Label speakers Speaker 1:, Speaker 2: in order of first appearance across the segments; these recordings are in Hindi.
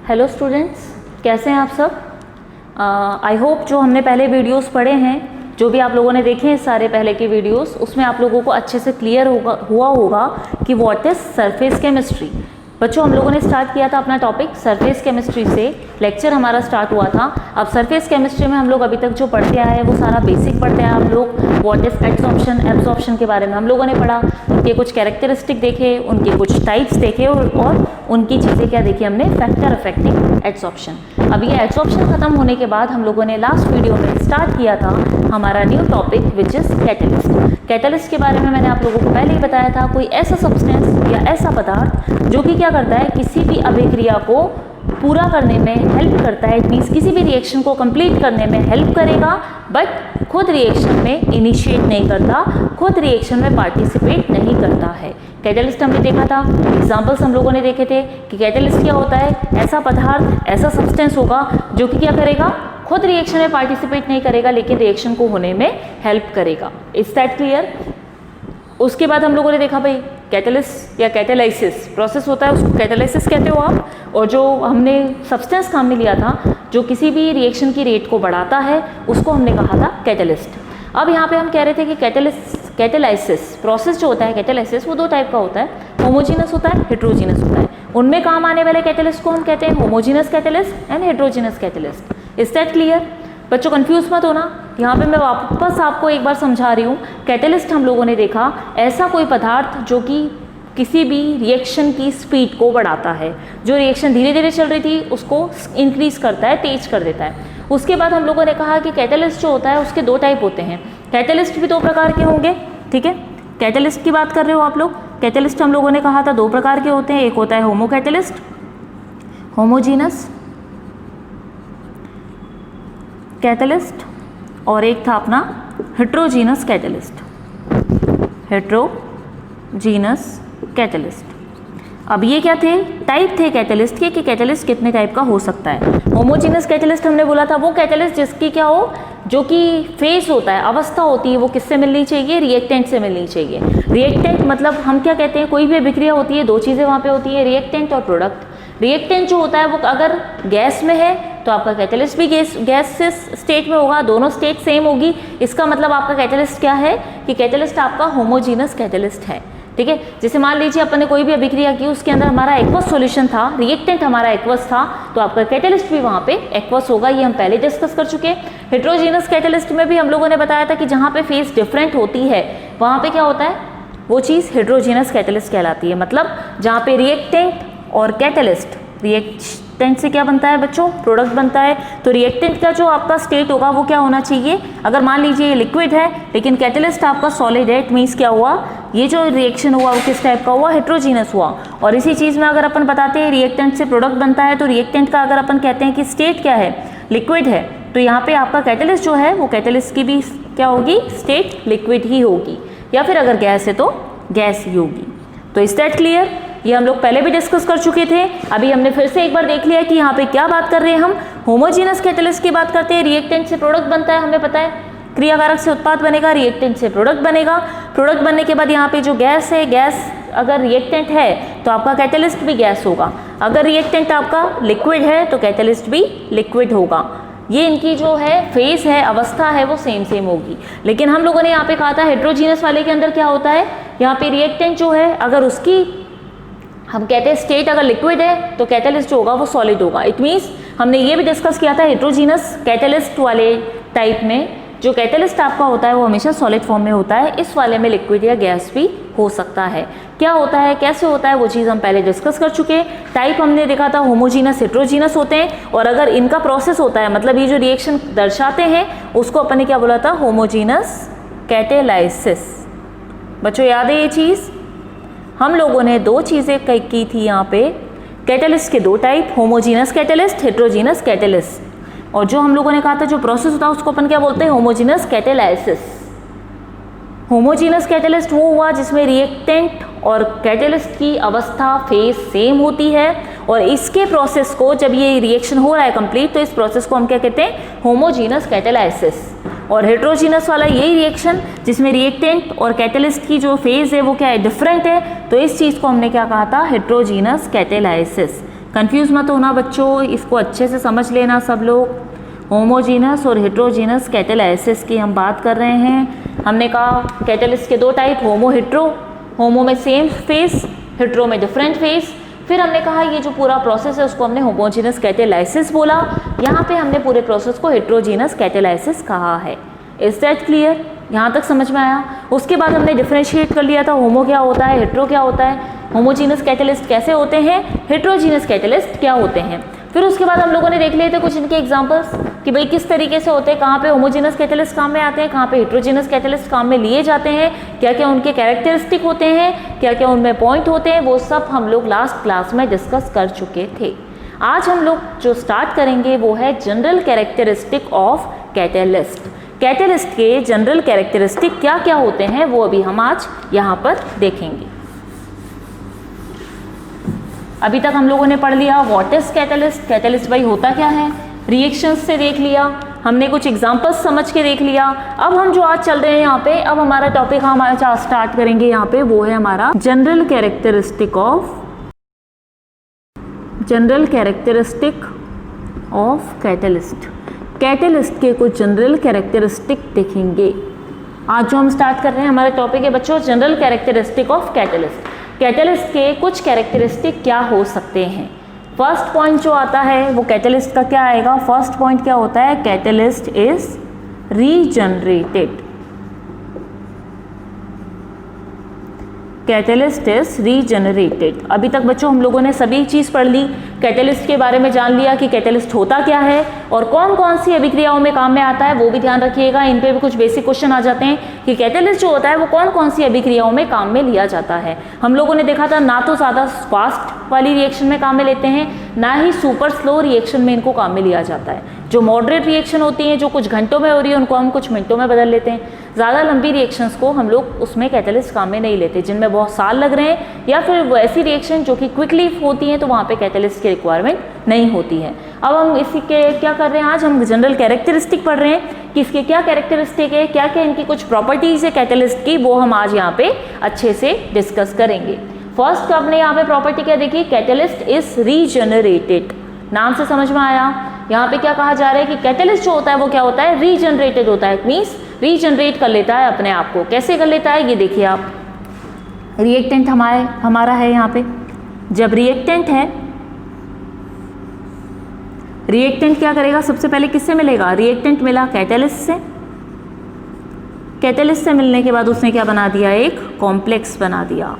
Speaker 1: हेलो स्टूडेंट्स, कैसे हैं आप सब। आई होप जो हमने पहले वीडियोस पढ़े हैं, जो भी आप लोगों ने देखे हैं सारे पहले के वीडियोस, उसमें आप लोगों को अच्छे से क्लियर हुआ होगा कि व्हाट इज सरफेस केमिस्ट्री। बच्चों, हम लोगों ने स्टार्ट किया था अपना टॉपिक सरफेस केमिस्ट्री से, लेक्चर हमारा स्टार्ट हुआ था। अब सरफेस केमिस्ट्री में हम लोग अभी तक जो पढ़ते आए हैं वो सारा बेसिक पढ़ते आए हम लोग। व्हाट इज एडसॉर्प्शन, एब्जॉर्प्शन के बारे में हम लोगों ने पढ़ा, उनके कुछ कैरेक्टरिस्टिक देखे, उनके कुछ टाइप्स देखे और उनकी चीज़ें क्या देखी हमने, फैक्टर अफेक्टिंग एडसॉर्प्शन। अब ये एडसॉर्प्शन खत्म होने के बाद हम लोगों ने लास्ट वीडियो में स्टार्ट किया था हमारा new topic which is catalyst. Catalyst के बारे में मैंने आप लोगों को पहले ही बताया था, कोई ऐसा सब्सटेंस या ऐसा पदार्थ जो कि क्या करता है, किसी भी अभिक्रिया को पूरा करने में हेल्प करता है। इट मीन्स किसी भी रिएक्शन को कंप्लीट करने में हेल्प करेगा, बट खुद रिएक्शन में इनिशिएट नहीं करता, खुद रिएक्शन में पार्टिसिपेट नहीं करता है। कैटलिस्ट हमने देखा था, एग्जाम्पल्स हम लोगों ने देखे थे कि कैटलिस्ट क्या होता है, ऐसा पदार्थ, ऐसा सब्सटेंस होगा जो कि क्या करेगा, खुद रिएक्शन में पार्टिसिपेट नहीं करेगा लेकिन रिएक्शन को होने में हेल्प करेगा। Is that clear. उसके बाद हम लोगों ने देखा भाई कैटलिस्ट या कैटेलाइसिस प्रोसेस होता है, उसको कैटेलाइसिस कहते हो आप। और जो हमने सब्सटेंस काम में लिया था जो किसी भी रिएक्शन की रेट को बढ़ाता है, उसको हमने कहा था कैटलिस्ट। अब यहाँ पे हम कह रहे थे कि कैटेलाइसिस प्रोसेस जो होता है, कैटेलाइसिस वो दो टाइप का होता है, होमोजीनस होता है, हेट्रोजीनस होता है। उनमें काम आने वाले कैटेलिस्ट को हम कहते हैं homogeneous catalyst and heterogeneous catalyst. Is that clear. बच्चों कंफ्यूज मत होना, यहाँ पे मैं वापस आपको एक बार समझा रही हूँ। कैटेलिस्ट हम लोगों ने देखा ऐसा कोई पदार्थ जो कि किसी भी रिएक्शन की स्पीड को बढ़ाता है, जो रिएक्शन धीरे धीरे चल रही थी उसको इंक्रीज करता है, तेज कर देता है। उसके बाद हम लोगों ने कहा कि कैटेलिस्ट जो होता है उसके दो टाइप होते हैं। कैटेलिस्ट भी दो प्रकार के होंगे, ठीक है। कैटेलिस्ट की बात कर रहे हो आप लोग। कैटेलिस्ट हम लोगों ने कहा था दो प्रकार के होते हैं, एक होता है होमो कैटेलिस्ट, होमोजीनस कैटेलिस्ट, और एक था अपना हेट्रोजीनस कैटेलिस्ट, हेट्रोजीनस कैटेलिस्ट। अब ये क्या थे, टाइप थे कैटेलिस्ट के कि कैटेलिस्ट कितने टाइप का हो सकता है। होमोजीनस कैटेलिस्ट हमने बोला था वो कैटेलिस्ट जिसकी क्या हो, जो कि फेज होता है, अवस्था होती है, वो किससे मिलनी चाहिए, रिएक्टेंट से मिलनी चाहिए। रिएक्टेंट मतलब हम क्या कहते हैं, कोई भी अभिक्रिया होती है, दो चीज़ें वहाँ पे होती है, रिएक्टेंट और प्रोडक्ट। रिएक्टेंट जो होता है वो अगर गैस में है तो आपका कैटेलिस्ट भी गैस स्टेट में होगा, दोनों स्टेट सेम होगी। इसका मतलब आपका कैटेलिस्ट क्या है कि कैटेलिस्ट आपका होमोजीनस कैटेलिस्ट है, ठीक है। जैसे मान लीजिए अपन ने कोई भी अभिक्रिया की, उसके अंदर हमारा एक्वस सॉल्यूशन था, रिएक्टेंट हमारा एक्वस था, तो आपका कैटेलिस्ट भी वहाँ पे एक्वस होगा। ये हम पहले डिस्कस कर चुके हैं। हेट्रोजीनस कैटेलिस्ट में भी हम लोगों ने बताया था कि जहाँ पे फेज डिफरेंट होती है वहाँ पे क्या होता है, वो चीज़ हेट्रोजीनस कैटेलिस्ट कहलाती है। मतलब जहाँ पे रिएक्टेंट और कैटेलिस्ट, रिएक्टेंट से क्या बनता है बच्चों, प्रोडक्ट बनता है। तो रिएक्टेंट का जो आपका स्टेट होगा वो क्या होना चाहिए, अगर मान लीजिए ये लिक्विड है लेकिन कैटेलिस्ट आपका सॉलिड है, इट मीन्स क्या हुआ, ये जो रिएक्शन हुआ वो किस टाइप का हुआ, हेट्रोजीनस हुआ। और इसी चीज़ में अगर अपन बताते हैं रिएक्टेंट से प्रोडक्ट बनता है, तो रिएक्टेंट का अगर अपन कहते हैं कि स्टेट क्या है, लिक्विड है, तो यहाँ पे आपका कैटेलिस्ट जो है वो कैटेलिस्ट की भी क्या होगी, स्टेट लिक्विड ही होगी, या फिर अगर गैस है तो गैस ही होगी। तो इज दैट क्लियर। ये हम लोग पहले भी डिस्कस कर चुके थे, अभी हमने फिर से एक बार देख लिया कि यहाँ पे क्या बात कर रहे हैं हम, होमोजीनस कैटेलिस्ट की बात करते हैं। रिएक्टेंट से प्रोडक्ट बनता है, हमें पता है, क्रियाकारक से उत्पाद बनेगा, रिएक्टेंट से प्रोडक्ट बनेगा। प्रोडक्ट बनने के बाद यहाँ पे जो गैस है, गैस अगर रिएक्टेंट है तो आपका कैटेलिस्ट भी गैस होगा, अगर रिएक्टेंट आपका लिक्विड है तो कैटेलिस्ट भी लिक्विड होगा। ये इनकी जो है फेस है, अवस्था है, वो सेम होगी। लेकिन हम लोगों ने यहाँ पे कहा था हेट्रोजीनस वाले के अंदर क्या होता है, यहाँ पे रिएक्टेंट जो है अगर उसकी हम कहते हैं स्टेट अगर लिक्विड है तो कैटेलिस्ट जो होगा वो सॉलिड होगा। इट मीन्स हमने ये भी डिस्कस किया था हेट्रोजीनस कैटेलिस्ट वाले टाइप में जो कैटेलिस्ट आपका होता है वो हमेशा सॉलिड फॉर्म में होता है, इस वाले में लिक्विड या गैस भी हो सकता है। क्या होता है, कैसे होता है, वो चीज़ हम पहले डिस्कस कर चुके हैं। टाइप हमने देखा था होमोजीनस, हेट्रोजीनस होते हैं, और अगर इनका प्रोसेस होता है, मतलब ये जो रिएक्शन दर्शाते हैं उसको अपन ने क्या बोला था, होमोजीनस कैटेलाइसिस। बच्चों याद है ये चीज़, हम लोगों ने दो चीज़ें की थी यहाँ पे, कैटेलिस्ट के दो type, homogeneous catalyst, heterogeneous catalyst. और जो हम लोगों ने कहा था जो प्रोसेस होता है उसको अपन क्या बोलते हैं, होमोजीनस कैटेलाइसिस। होमोजीनस कैटेलिस्ट वो हुआ जिसमें रिएक्टेंट और कैटेलिस्ट की अवस्था फेज सेम होती है, और इसके प्रोसेस को जब ये रिएक्शन हो रहा है कंप्लीट, तो इस प्रोसेस को हम क्या कहते हैं, होमोजीनस कैटेलाइसिस। और हेट्रोजीनस वाला यही रिएक्शन जिसमें रिएक्टेंट और कैटेलिस्ट की जो फेज है वो क्या है, डिफरेंट है, तो इस चीज़ को हमने क्या कहा था, हेट्रोजीनस कैटेलाइसिस। कंफ्यूज मत होना बच्चों, इसको अच्छे से समझ लेना सब लोग। होमोजीनस और हेट्रोजीनस कैटालाइसिस की हम बात कर रहे हैं। हमने कहा कैटालिस्ट के दो टाइप, होमो हेट्रो, होमो में सेम फेस, हेट्रो में डिफरेंट फेस। फिर हमने कहा ये जो पूरा प्रोसेस है उसको हमने होमोजीनस कैटालाइसिस बोला। यहाँ पे हमने पूरे प्रोसेस को हेट्रोजीनस कैटालाइसिस कहा है। Is that clear? यहाँ तक समझ में आया? उसके बाद हमने डिफरेंशिएट कर लिया था होमो क्या होता है, हेट्रो क्या होता है, होमोजीनस कैटालिस्ट कैसे होते हैं, हेट्रोजीनस कैटालिस्ट क्या होते हैं। फिर उसके बाद हम लोगों ने देख लिए थे कुछ इनके एग्जांपल्स कि भाई किस तरीके से होते हैं, कहाँ पे होमोजीनस कैटालिस्ट काम में आते हैं, कहाँ पे हेट्रोजीनस कैटालिस्ट काम में लिए जाते हैं, क्या क्या उनके कैरेक्टरिस्टिक होते हैं, क्या क्या उनमें पॉइंट होते हैं, वो सब हम लोग लास्ट क्लास में डिस्कस कर चुके थे। आज हम लोग जो स्टार्ट करेंगे वो है general characteristic of catalyst. Catalyst के जनरल कैरेक्टरिस्टिक क्या क्या होते हैं वो अभी हम आज यहाँ पर देखेंगे। अभी तक हम लोगों ने पढ़ लिया व्हाट इज कैटालिस्ट, कैटालिस्ट भाई होता क्या है, रिएक्शंस से देख लिया, हमने कुछ एग्जांपल्स समझ के देख लिया। अब हम जो आज चल रहे हैं यहाँ पे, अब हमारा टॉपिक हम आज स्टार्ट करेंगे यहाँ पे, वो है हमारा general characteristic of catalyst. Catalyst के कुछ जनरल कैरेक्टरिस्टिक देखेंगे। आज जो हम स्टार्ट कर रहे हैं हमारा टॉपिक है बच्चों general characteristic of catalyst. Catalyst के कुछ कैरेक्टरिस्टिक क्या हो सकते हैं। फर्स्ट पॉइंट जो आता है वो कैटालिस्ट का क्या आएगा, फर्स्ट पॉइंट क्या होता है, catalyst is regenerated. Catalyst is regenerated. अभी तक बच्चों हम लोगों ने सभी चीज़ पढ़ ली, कैटालिस्ट के बारे में जान लिया कि कैटालिस्ट होता क्या है और कौन कौन सी अभिक्रियाओं में काम में आता है, वो भी ध्यान रखिएगा। इन पे भी कुछ बेसिक क्वेश्चन आ जाते हैं कि कैटालिस्ट जो होता है वो कौन कौन सी अभिक्रियाओं में काम में लिया जाता है। हम लोगों ने देखा था ना तो ज़्यादा फास्ट वाली रिएक्शन में काम में लेते हैं, ना ही सुपर स्लो रिएक्शन में इनको काम में लिया जाता है। जो मॉडरेट रिएक्शन होती हैं, जो कुछ घंटों में हो रही है, उनको हम कुछ मिनटों में बदल लेते हैं। ज़्यादा लंबी रिएक्शंस को हम लोग उसमें कैटालिस्ट काम में नहीं लेते, जिनमें बहुत साल लग रहे हैं, या फिर वो ऐसी रिएक्शन जो कि क्विकली होती हैं तो वहाँ पे कैटालिस्ट की रिक्वायरमेंट नहीं होती है। अब हम इसी के क्या कर रहे हैं, आज हम जनरल कैरेक्टरिस्टिक पढ़ रहे हैं कि इसके क्या कैरेक्टरिस्टिक है, क्या क्या इनकी कुछ प्रॉपर्टीज़ है कैटालिस्ट की, वो हम आज यहाँ पे अच्छे से डिस्कस करेंगे। फर्स्ट अपने यहाँ पे प्रॉपर्टी क्या देखिए, कैटालिस्ट इज रीजनरेटेड। नाम से समझ में आया, यहाँ पे क्या कहा जा रहा है कि कैटालिस्ट जो होता है वो क्या होता है, रीजनरेटेड होता है। इट मीन्स रीजनरेट कर लेता है अपने आप को। कैसे कर लेता है ये देखिए आप, रिएक्टेंट हमारा है यहाँ पे, जब रिएक्टेंट है, रिएक्टेंट क्या करेगा, सबसे पहले किससे मिलेगा, रिएक्टेंट मिला कैटालिस्ट से। कैटालिस्ट से मिलने के बाद उसने क्या बना दिया, एक कॉम्प्लेक्स बना दिया।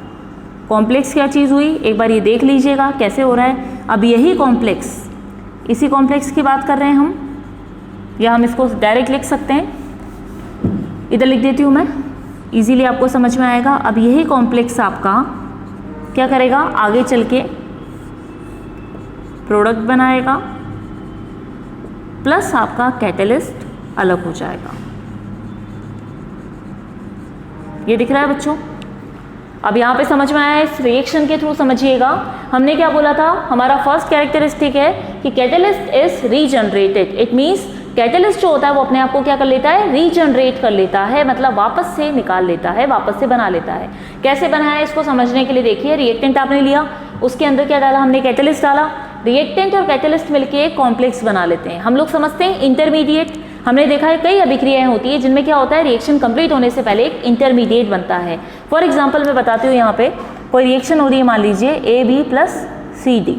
Speaker 1: कॉम्प्लेक्स क्या चीज़ हुई, एक बार ये देख लीजिएगा कैसे हो रहा है। अब यही कॉम्प्लेक्स, इसी कॉम्प्लेक्स की बात कर रहे हैं हम, या हम इसको डायरेक्ट लिख सकते हैं, इधर लिख देती हूँ मैं, इजीली आपको समझ में आएगा। अब यही कॉम्प्लेक्स आपका क्या करेगा, आगे चल के प्रोडक्ट बनाएगा, प्लस आपका कैटालिस्ट अलग हो जाएगा। ये दिख रहा है बच्चों? अब यहाँ पे समझ में आया, इस रिएक्शन के थ्रू समझिएगा। हमने क्या बोला था, हमारा फर्स्ट कैरेक्टरिस्टिक है कि catalyst is regenerated. It means catalyst जो होता है वो अपने आप को क्या कर लेता है, रीजनरेट कर लेता है, मतलब वापस से निकाल लेता है, वापस से बना लेता है। कैसे बनाया इसको समझने के लिए देखिए, रिएक्टेंट आपने लिया, उसके अंदर क्या डाला हमने, कैटालिस्ट डाला। रिएक्टेंट और कैटालिस्ट मिलके एक कॉम्प्लेक्स बना लेते हैं। हम लोग समझते हैं इंटरमीडिएट। हमने देखा है कई अभिक्रियाएं होती है जिनमें क्या होता है, रिएक्शन कंप्लीट होने से पहले एक इंटरमीडिएट बनता है। फॉर एग्जांपल मैं बताती हूँ, यहाँ पे कोई रिएक्शन हो रही है, मान लीजिए AB + CD।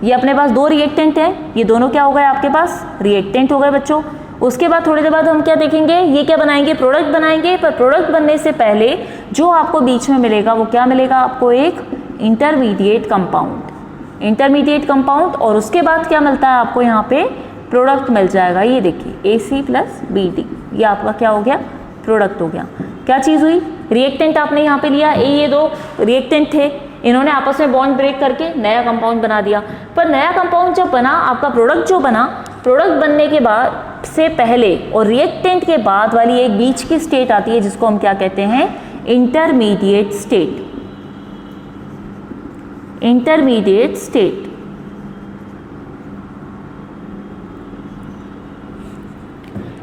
Speaker 1: ये अपने पास दो रिएक्टेंट हैं, ये दोनों क्या हो गए आपके पास, रिएक्टेंट हो गए बच्चों। उसके बाद थोड़ी देर बाद हम क्या देखेंगे, ये क्या बनाएंगे, प्रोडक्ट बनाएंगे। पर प्रोडक्ट बनने से पहले जो आपको बीच में मिलेगा वो क्या मिलेगा आपको, एक इंटरमीडिएट कंपाउंड। इंटरमीडिएट कंपाउंड, और उसके बाद क्या मिलता है आपको, यहाँ पे प्रोडक्ट मिल जाएगा। ये देखिए AC + BD, ये आपका क्या हो गया, प्रोडक्ट हो गया। क्या चीज़ हुई, रिएक्टेंट आपने यहाँ पे लिया, ये दो रिएक्टेंट थे, इन्होंने आपस में बॉन्ड ब्रेक करके नया कंपाउंड बना दिया। पर नया कंपाउंड जब बना, आपका प्रोडक्ट जो बना, प्रोडक्ट बनने के बाद से पहले और रिएक्टेंट के बाद वाली एक बीच की स्टेट आती है जिसको हम क्या कहते हैं, intermediate state. Intermediate state.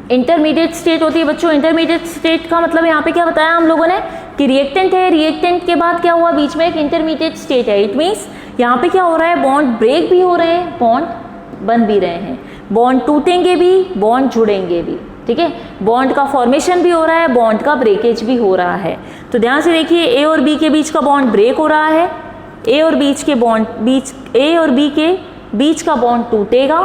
Speaker 1: Intermediate state होती है बच्चों। इंटरमीडिएट स्टेट का मतलब यहाँ पे क्या बताया हम लोगों ने कि रिएक्टेंट है, रिएक्टेंट के बाद क्या हुआ, बीच में एक इंटरमीडिएट स्टेट है। इट मीन्स यहाँ पे क्या हो रहा है, बॉन्ड ब्रेक भी हो रहे हैं, बॉन्ड बन भी रहे हैं, बॉन्ड टूटेंगे भी, बॉन्ड जुड़ेंगे भी, ठीक है। बॉन्ड का फॉर्मेशन भी हो रहा है, बॉन्ड का ब्रेकेज भी हो रहा है। तो ध्यान से देखिए, ए और बी के बीच का बॉन्ड ब्रेक हो रहा है, ए और बी के बीच का बॉन्ड टूटेगा,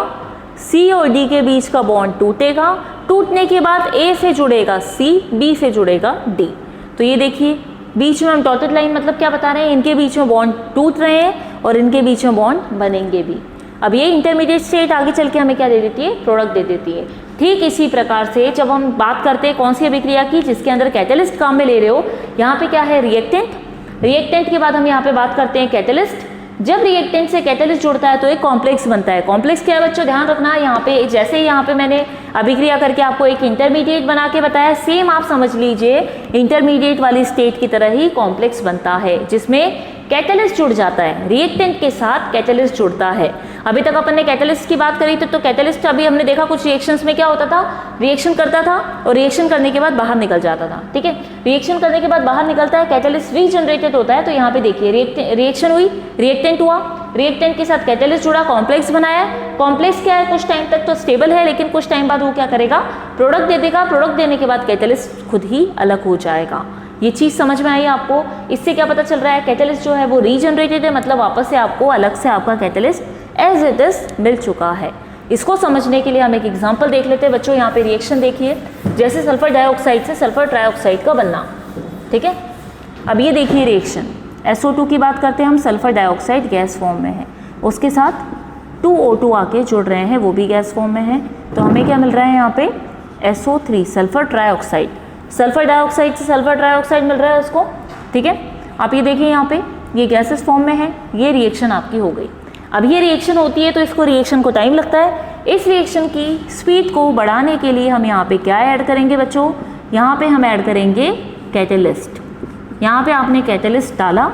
Speaker 1: सी और डी के बीच का बॉन्ड टूटेगा, टूटने के बाद ए से जुड़ेगा सी, बी से जुड़ेगा डी। तो ये देखिए बीच में हम डॉटेड लाइन मतलब क्या बता रहे हैं, इनके बीच में बॉन्ड टूट रहे हैं और इनके बीच में बॉन्ड बनेंगे भी। अब ये इंटरमीडिएट स्टेट आगे चल के हमें क्या दे देती है, प्रोडक्ट दे देती है। ठीक इसी प्रकार से जब हम बात करते हैं कौन सी अभिक्रिया की, जिसके अंदर कैटेलिस्ट काम में ले रहे हो, यहाँ पे क्या है, रिएक्टेंट। रिएक्टेंट के बाद हम यहाँ पे बात करते हैं कैटेलिस्ट। जब रिएक्टेंट से कैटेलिस्ट जुड़ता है तो एक कॉम्प्लेक्स बनता है। कॉम्प्लेक्स क्या है बच्चों, ध्यान रखना, यहाँ पे जैसे यहाँ पे मैंने अभिक्रिया करके आपको एक इंटरमीडिएट बना के बताया, सेम आप समझ लीजिए इंटरमीडिएट वाली स्टेट की तरह ही कॉम्प्लेक्स बनता है, जिसमें कैटेलिस्ट जुड़ जाता है, रिएक्टेंट के साथ कैटेलिस्ट जुड़ता है। अभी तक अपन ने कैटेलिस्ट की बात करी थी, तो कैटेलिस्ट अभी हमने देखा कुछ रिएक्शंस में क्या होता था, रिएक्शन करता था और रिएक्शन करने के बाद बाहर निकल जाता था, ठीक है। रिएक्शन करने के बाद बाहर निकलता है, कैटेलिस्ट रीजनरेटेड होता है। तो यहाँ पे देखिए रिएक्शन हुई, रिएक्टेंट हुआ, रिएक्टेंट के साथ कैटेलिस्ट जुड़ा, कॉम्प्लेक्स बनाया। कॉम्प्लेक्स क्या है, कुछ टाइम तक तो स्टेबल है, लेकिन कुछ टाइम बाद वो क्या करेगा, प्रोडक्ट दे देगा। प्रोडक्ट देने के बाद कैटेलिस्ट खुद ही अलग हो जाएगा। ये चीज़ समझ में आई आपको? इससे क्या पता चल रहा है, कैटेलिस्ट जो है वो रीजनरेटेड है, मतलब वापस से आपको अलग से आपका कैटेलिस्ट एज इट इज मिल चुका है। इसको समझने के लिए हम एक एग्जांपल देख लेते हैं बच्चों। यहाँ पे रिएक्शन देखिए, जैसे सल्फर डाइऑक्साइड से सल्फर ट्राइऑक्साइड का बनना, ठीक है। अब ये देखिए रिएक्शन, SO2 की बात करते हैं हम, सल्फर डाइऑक्साइड गैस फॉर्म में है, उसके साथ 2O2 आके जुड़ रहे हैं, वो भी गैस फॉर्म में है। तो हमें क्या मिल रहा है यहाँ पे, SO3 sulphur trioxide. Sulphur dioxide से सल्फर ट्राइऑक्साइड मिल रहा है उसको, ठीक है। आप ये देखिए यहाँ पे ये गैसेस फॉर्म में है, ये रिएक्शन आपकी हो गई। अब ये रिएक्शन होती है तो इसको रिएक्शन को टाइम लगता है। इस रिएक्शन की स्पीड को बढ़ाने के लिए हम यहाँ पे क्या ऐड करेंगे बच्चों, यहाँ पे हम ऐड करेंगे कैटेलिस्ट। यहाँ पे आपने कैटेलिस्ट डाला,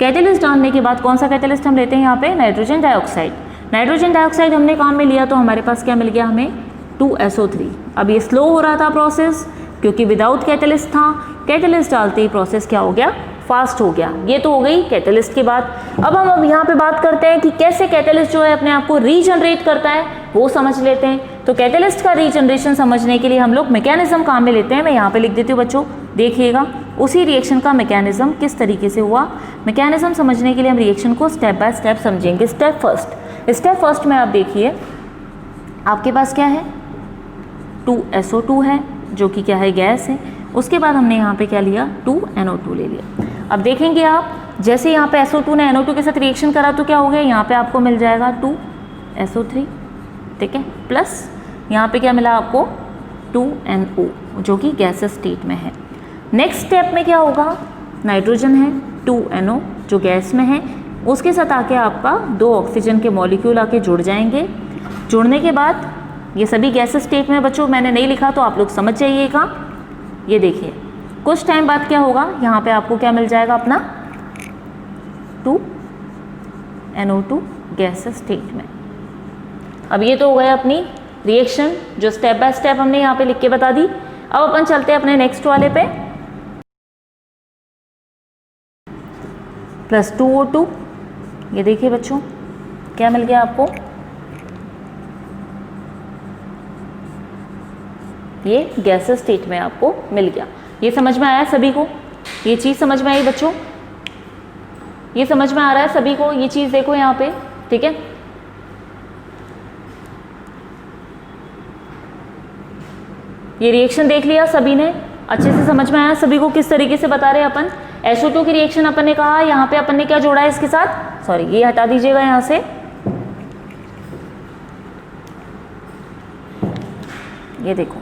Speaker 1: कैटेलिस्ट डालने के बाद कौन सा कैटेलिस्ट हम लेते हैं यहाँ पे, नाइट्रोजन डाइऑक्साइड। नाइट्रोजन डाइऑक्साइड हमने काम में लिया तो हमारे पास क्या मिल गया हमें, 2SO3। अब ये स्लो हो रहा था प्रोसेस, क्योंकि विदाउट कैटेलिस्ट था। कैटेलिस्ट डालते ही प्रोसेस क्या हो गया, फास्ट हो गया। ये तो हो गई कैटेलिस्ट की बात। अब हम यहाँ पे बात करते हैं कि कैसे कैटेलिस्ट जो है अपने आप को रीजनरेट करता है, वो समझ लेते हैं। तो कैटेलिस्ट का रीजनरेशन समझने के लिए हम लोग मैकेनिज्म काम में लेते हैं। मैं यहाँ पे लिख देती हूँ बच्चों, देखिएगा उसी रिएक्शन का मैकेनिज्म किस तरीके से हुआ। मैकेनिज्म समझने के लिए हम रिएक्शन को स्टेप बाय स्टेप समझेंगे। स्टेप फर्स्ट में आप देखिए, आपके पास क्या है, 2SO2 है जो कि क्या है, गैस है। उसके बाद हमने यहाँ पे क्या लिया, 2NO2 ले लिया। अब देखेंगे आप, जैसे यहाँ पे SO2 ने NO2 के साथ रिएक्शन करा तो क्या हो गया, यहाँ पे आपको मिल जाएगा 2SO3, ठीक है, प्लस यहाँ पे क्या मिला आपको, 2NO जो कि गैसेस स्टेट में है। नेक्स्ट स्टेप में क्या होगा, नाइट्रोजन है, 2NO जो गैस में है, उसके साथ आके आपका 2 ऑक्सीजन के मॉलिक्यूल आके जुड़ जाएंगे। जुड़ने के बाद ये सभी गैसेस स्टेट में बच्चों, मैंने नहीं लिखा तो आप लोग समझ जाइएगा। ये देखिए कुछ टाइम बाद क्या होगा, यहाँ पे आपको क्या मिल जाएगा अपना 2NO2 गैसेस स्टेट में। अब ये तो हो गया अपनी रिएक्शन जो स्टेप बाय स्टेप हमने यहाँ पे लिख के बता दी। अब अपन चलते हैं अपने नेक्स्ट वाले पे, प्लस 2O2। ये देखिए बच्चों क्या मिल गया आपको, ये गैसेस स्टेट में आपको मिल गया। ये समझ में आया सभी को, ये चीज़ समझ में आई बच्चों, ये समझ में आ रहा है सभी को, ये चीज़ देखो यहाँ पे, ठीक है। ये रिएक्शन देख लिया सभी ने, अच्छे से समझ में आया सभी को किस तरीके से बता रहे हैं अपन। SO2 की रिएक्शन अपन ने कहा, यहाँ पे अपन ने क्या जोड़ा है इसके साथ, सॉरी ये हटा दीजिएगा यहाँ से, ये देखो,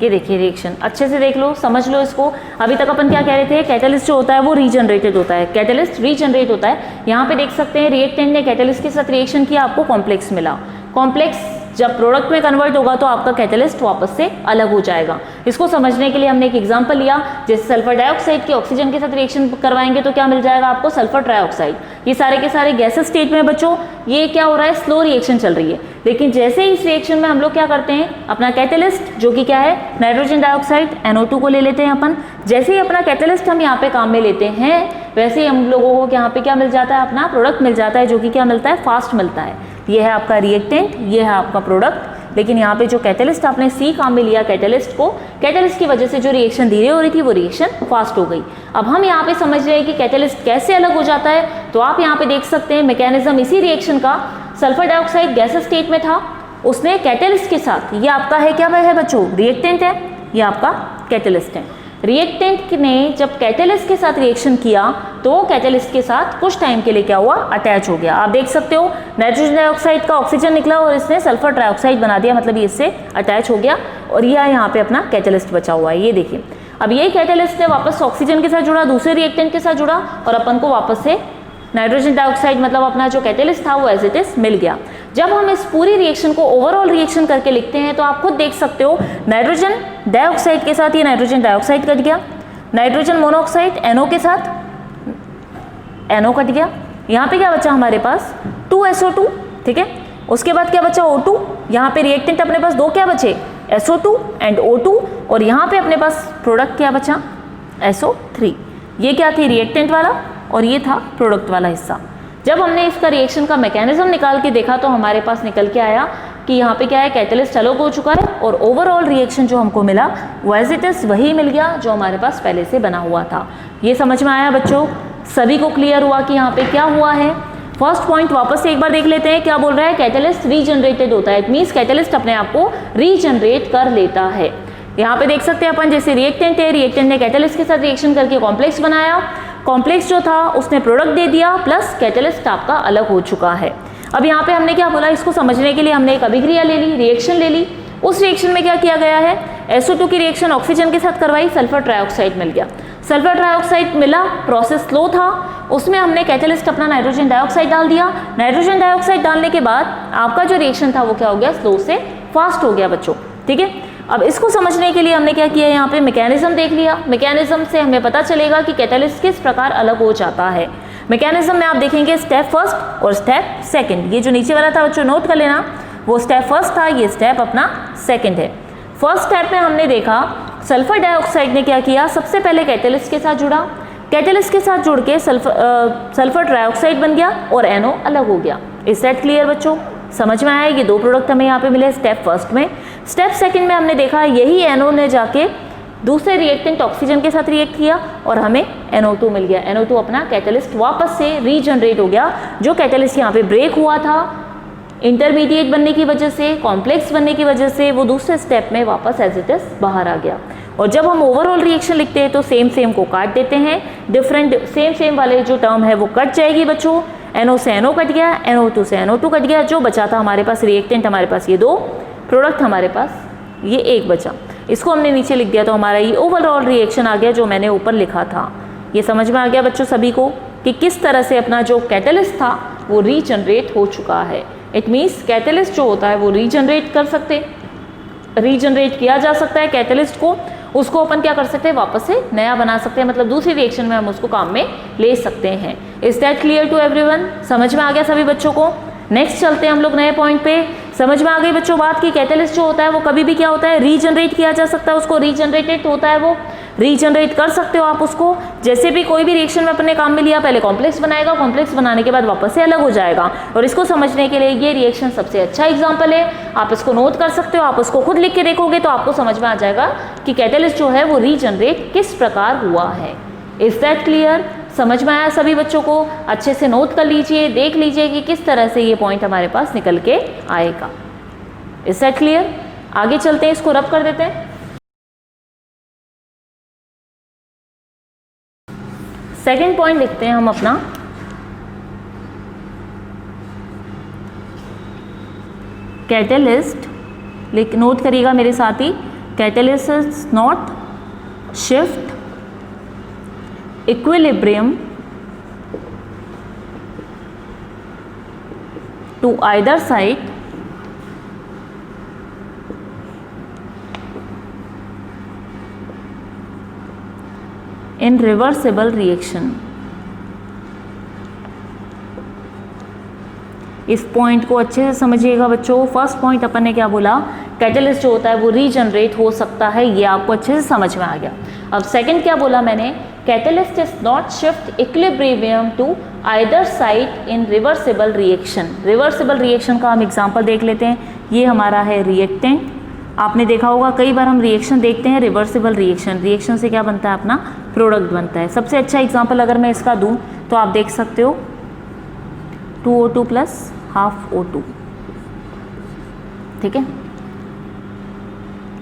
Speaker 1: ये देखिए रिएक्शन, अच्छे से देख लो, समझ लो इसको। अभी तक अपन क्या कह रहे थे, कैटेलिस्ट जो होता है वो रीजनरेटेड होता है, कैटेलिस्ट रीजनरेट होता है। यहाँ पे देख सकते हैं रिएक्टेंट ने कैटेलिस्ट के साथ रिएक्शन किया, आपको कॉम्प्लेक्स मिला। कॉम्प्लेक्स जब प्रोडक्ट में कन्वर्ट होगा तो आपका कैटेलिस्ट वापस से अलग हो जाएगा। इसको समझने के लिए हमने एक एग्जांपल लिया, जैसे सल्फर डाइऑक्साइड के ऑक्सीजन के साथ रिएक्शन करवाएंगे तो क्या मिल जाएगा आपको, सल्फर ट्राइऑक्साइड। ये सारे के सारे गैसेस स्टेट में बच्चों, ये क्या हो रहा है, स्लो रिएक्शन चल रही है। लेकिन जैसे ही इस रिएक्शन में हम लोग क्या करते हैं, अपना कैटेलिस्ट जो कि क्या है नाइट्रोजन डाइऑक्साइड NO2 को ले लेते हैं अपन। जैसे ही अपना कैटेलिस्ट हम यहाँ पे काम में लेते हैं वैसे ही हम लोगों को यहाँ पे क्या मिल जाता है, अपना प्रोडक्ट मिल जाता है, जो कि क्या मिलता है, फास्ट मिलता है। ये है आपका रिएक्टेंट, ये है आपका प्रोडक्ट। लेकिन यहाँ पे जो कैटेलिस्ट आपने सी काम में लिया कैटेलिस्ट को, कैटेलिस्ट की वजह से जो रिएक्शन धीरे हो रही थी वो रिएक्शन फास्ट हो गई। अब हम यहाँ पे समझ रहे हैं कि कैटेलिस्ट कैसे अलग हो जाता है, तो आप यहाँ पे देख सकते हैं मैकेनिज्म इसी रिएक्शन का। सल्फर डाइऑक्साइड गैस स्टेट में था, उसने कैटेलिस्ट के साथ, ये आपका है क्या है बच्चों, रिएक्टेंट है, ये आपका कैटेलिस्ट है। रिएक्टेंट ने जब कैटेलिस्ट के साथ रिएक्शन किया तो वो कैटेलिस्ट के साथ कुछ टाइम के लिए क्या हुआ, अटैच हो गया। आप देख सकते हो नाइट्रोजन डाइऑक्साइड का ऑक्सीजन निकला और इसने सल्फर ट्राइऑक्साइड बना दिया, मतलब ये इससे अटैच हो गया और यह यहाँ पे अपना कैटेलिस्ट बचा हुआ है। ये देखिए अब ये कैटेलिस्ट ने वापस ऑक्सीजन के साथ जुड़ा, दूसरे रिएक्टेंट के साथ जुड़ा और अपन को वापस से नाइट्रोजन डाइऑक्साइड मतलब अपना जो कैटेलिस्ट था वो एज इट इज मिल गया। जब हम इस पूरी रिएक्शन को ओवरऑल रिएक्शन करके लिखते हैं तो आप खुद देख सकते हो नाइट्रोजन डाइऑक्साइड के साथ ये नाइट्रोजन डाइऑक्साइड कट गया, नाइट्रोजन मोनोऑक्साइड NO के साथ NO कट गया, यहाँ पे क्या बचा हमारे पास 2SO2, ठीक है। उसके बाद क्या बचा O2, यहाँ पे रिएक्टेंट अपने पास दो क्या बचे SO2 एंड O2 और यहाँ पे अपने पास प्रोडक्ट क्या बचा SO3। ये क्या थी रिएक्टेंट वाला और ये था प्रोडक्ट वाला हिस्सा। जब हमने इसका रिएक्शन का मैकेनिज्म निकाल के देखा तो हमारे पास निकल के आया कि यहाँ पे क्या है कैटेलिस्ट अलग हो चुका है और ओवरऑल रिएक्शन जो हमको मिला वो एज इट इज वही मिल गया जो हमारे पास पहले से बना हुआ था। ये समझ में आया बच्चों, सभी को क्लियर हुआ कि यहाँ पे क्या हुआ है। फर्स्ट पॉइंट वापस से एक बार देख लेते हैं, क्या बोल रहा है, कैटेलिस्ट रीजनरेटेड होता है। इट मीन्स कैटेलिस्ट अपने आप को रीजनरेट कर लेता है। यहाँ पे देख सकते हैं अपन जैसे रिएक्टेंट है, रिएक्टेंट ने कैटेलिस्ट के साथ रिएक्शन करके कॉम्प्लेक्स बनाया, कॉम्प्लेक्स जो था उसने प्रोडक्ट दे दिया प्लस कैटेलिस्ट आपका अलग हो चुका है। अब यहाँ पे हमने क्या बोला, इसको समझने के लिए हमने एक अभिक्रिया ले ली, रिएक्शन ले ली। उस रिएक्शन में क्या किया गया है, SO2 की रिएक्शन ऑक्सीजन के साथ करवाई, सल्फर ट्राइऑक्साइड मिल गया। सल्फर ट्राइऑक्साइड मिला, प्रोसेस स्लो था, उसमें हमने कैटेलिस्ट अपना नाइट्रोजन डाइऑक्साइड डाल दिया। नाइट्रोजन डाइऑक्साइड डालने के बाद आपका जो रिएक्शन था वो क्या हो गया, स्लो से फास्ट हो गया बच्चों, ठीक है। अब इसको समझने के लिए हमने क्या किया, यहाँ पे मैकेनिज्म देख लिया। मैकेनिज्म से हमें पता चलेगा कि कैटेलिस्ट किस प्रकार अलग हो जाता है। मैकेनिज्म में आप देखेंगे स्टेप फर्स्ट और स्टेप सेकंड। ये जो नीचे वाला था बच्चों नोट कर लेना, वो स्टेप फर्स्ट था, ये स्टेप अपना सेकंड है। फर्स्ट स्टेप में हमने देखा सल्फर डाइऑक्साइड ने क्या किया, सबसे पहले कैटेलिस्ट के साथ जुड़ा, कैटेलिस्ट के साथ जुड़ के सल्फर ट्राइऑक्साइड बन गया और NO अलग हो गया। इस सेट क्लियर बच्चों, समझ में आया। ये दो प्रोडक्ट हमें यहाँ पे मिले स्टेप फर्स्ट में। स्टेप सेकंड में हमने देखा यही NO ने जाके दूसरे रिएक्टेंट ऑक्सीजन के साथ रिएक्ट किया और हमें NO2 मिल गया। NO2 अपना कैटेलिस्ट वापस से रीजनरेट हो गया। जो कैटेलिस्ट यहाँ पे ब्रेक हुआ था इंटरमीडिएट बनने की वजह से, कॉम्प्लेक्स बनने की वजह से, वो दूसरे स्टेप में वापस एज इट इज बाहर आ गया। और जब हम ओवरऑल रिएक्शन लिखते हैं तो सेम सेम को काट देते हैं, डिफरेंट सेम वाले जो टर्म है वो कट जाएगी बच्चों। NO से NO कट गया, NO2 से NO2 कट गया, जो बचा था हमारे पास रिएक्टेंट, हमारे पास ये दो, प्रोडक्ट हमारे पास ये एक बचा। इसको हमने नीचे लिख दिया तो हमारा ये ओवरऑल रिएक्शन आ गया जो मैंने ऊपर लिखा था। ये समझ में आ गया बच्चों सभी को कि किस तरह से अपना जो कैटेलिस्ट था वो रीजनरेट हो चुका है। इट मीन्स कैटेलिस्ट जो होता है वो रीजनरेट किया जा सकता है कैटेलिस्ट को, उसको अपन क्या कर सकते हैं, वापस से नया बना सकते हैं, मतलब दूसरी रिएक्शन में हम उसको काम में ले सकते हैं। Is that clear to everyone? समझ में आ गया सभी बच्चों को? नेक्स्ट चलते हैं हम लोग नए पॉइंट पे। समझ में आ गई बच्चों बात की कैटेलिस्ट जो होता है वो कभी भी क्या होता है, रीजनरेट किया जा सकता है, उसको रीजनरेटेड होता है, वो रीजनरेट कर सकते हो आप उसको। जैसे भी कोई भी रिएक्शन में अपने काम में लिया, पहले कॉम्प्लेक्स बनाएगा, कॉम्प्लेक्स बनाने के बाद वापस से अलग हो जाएगा। और इसको समझने के लिए ये रिएक्शन सबसे अच्छा एग्जाम्पल है, आप इसको नोट कर सकते हो। आप उसको खुद लिख के देखोगे तो आपको समझ में आ जाएगा कि कैटेलिस्ट जो है वो रीजनरेट किस प्रकार हुआ है। Is that clear? समझ में आया सभी बच्चों को? अच्छे से नोट कर लीजिए, देख लीजिए कि किस तरह से ये पॉइंट हमारे पास निकल के आएगा। Is that clear? आगे चलते हैं, इसको रब कर देते हैं। सेकेंड पॉइंट लिखते हैं हम अपना, कैटेलिस्ट, नोट करिएगा मेरे साथ ही, catalyst is not shift equilibrium to either side in reversible reaction. इस पॉइंट को अच्छे से समझिएगा बच्चों। फर्स्ट पॉइंट अपन ने क्या बोला, कैटलिस्ट जो होता है वो रीजनरेट हो सकता है, ये आपको अच्छे से समझ में आ गया। अब सेकंड क्या बोला मैंने, catalyst is not shift equilibrium to either side in reversible reaction. Reversible reaction का हम एग्जांपल देख लेते हैं। ये हमारा है रिएक्टेंट। आपने देखा होगा कई बार हम रिएक्शन देखते हैं, रिवर्सिबल रिएक्शन, रिएक्शन से क्या बनता है अपना प्रोडक्ट बनता है। सबसे अच्छा एग्जांपल अगर मैं इसका दूं तो आप देख सकते हो 2O2 प्लस हाफ O2, ठीक है।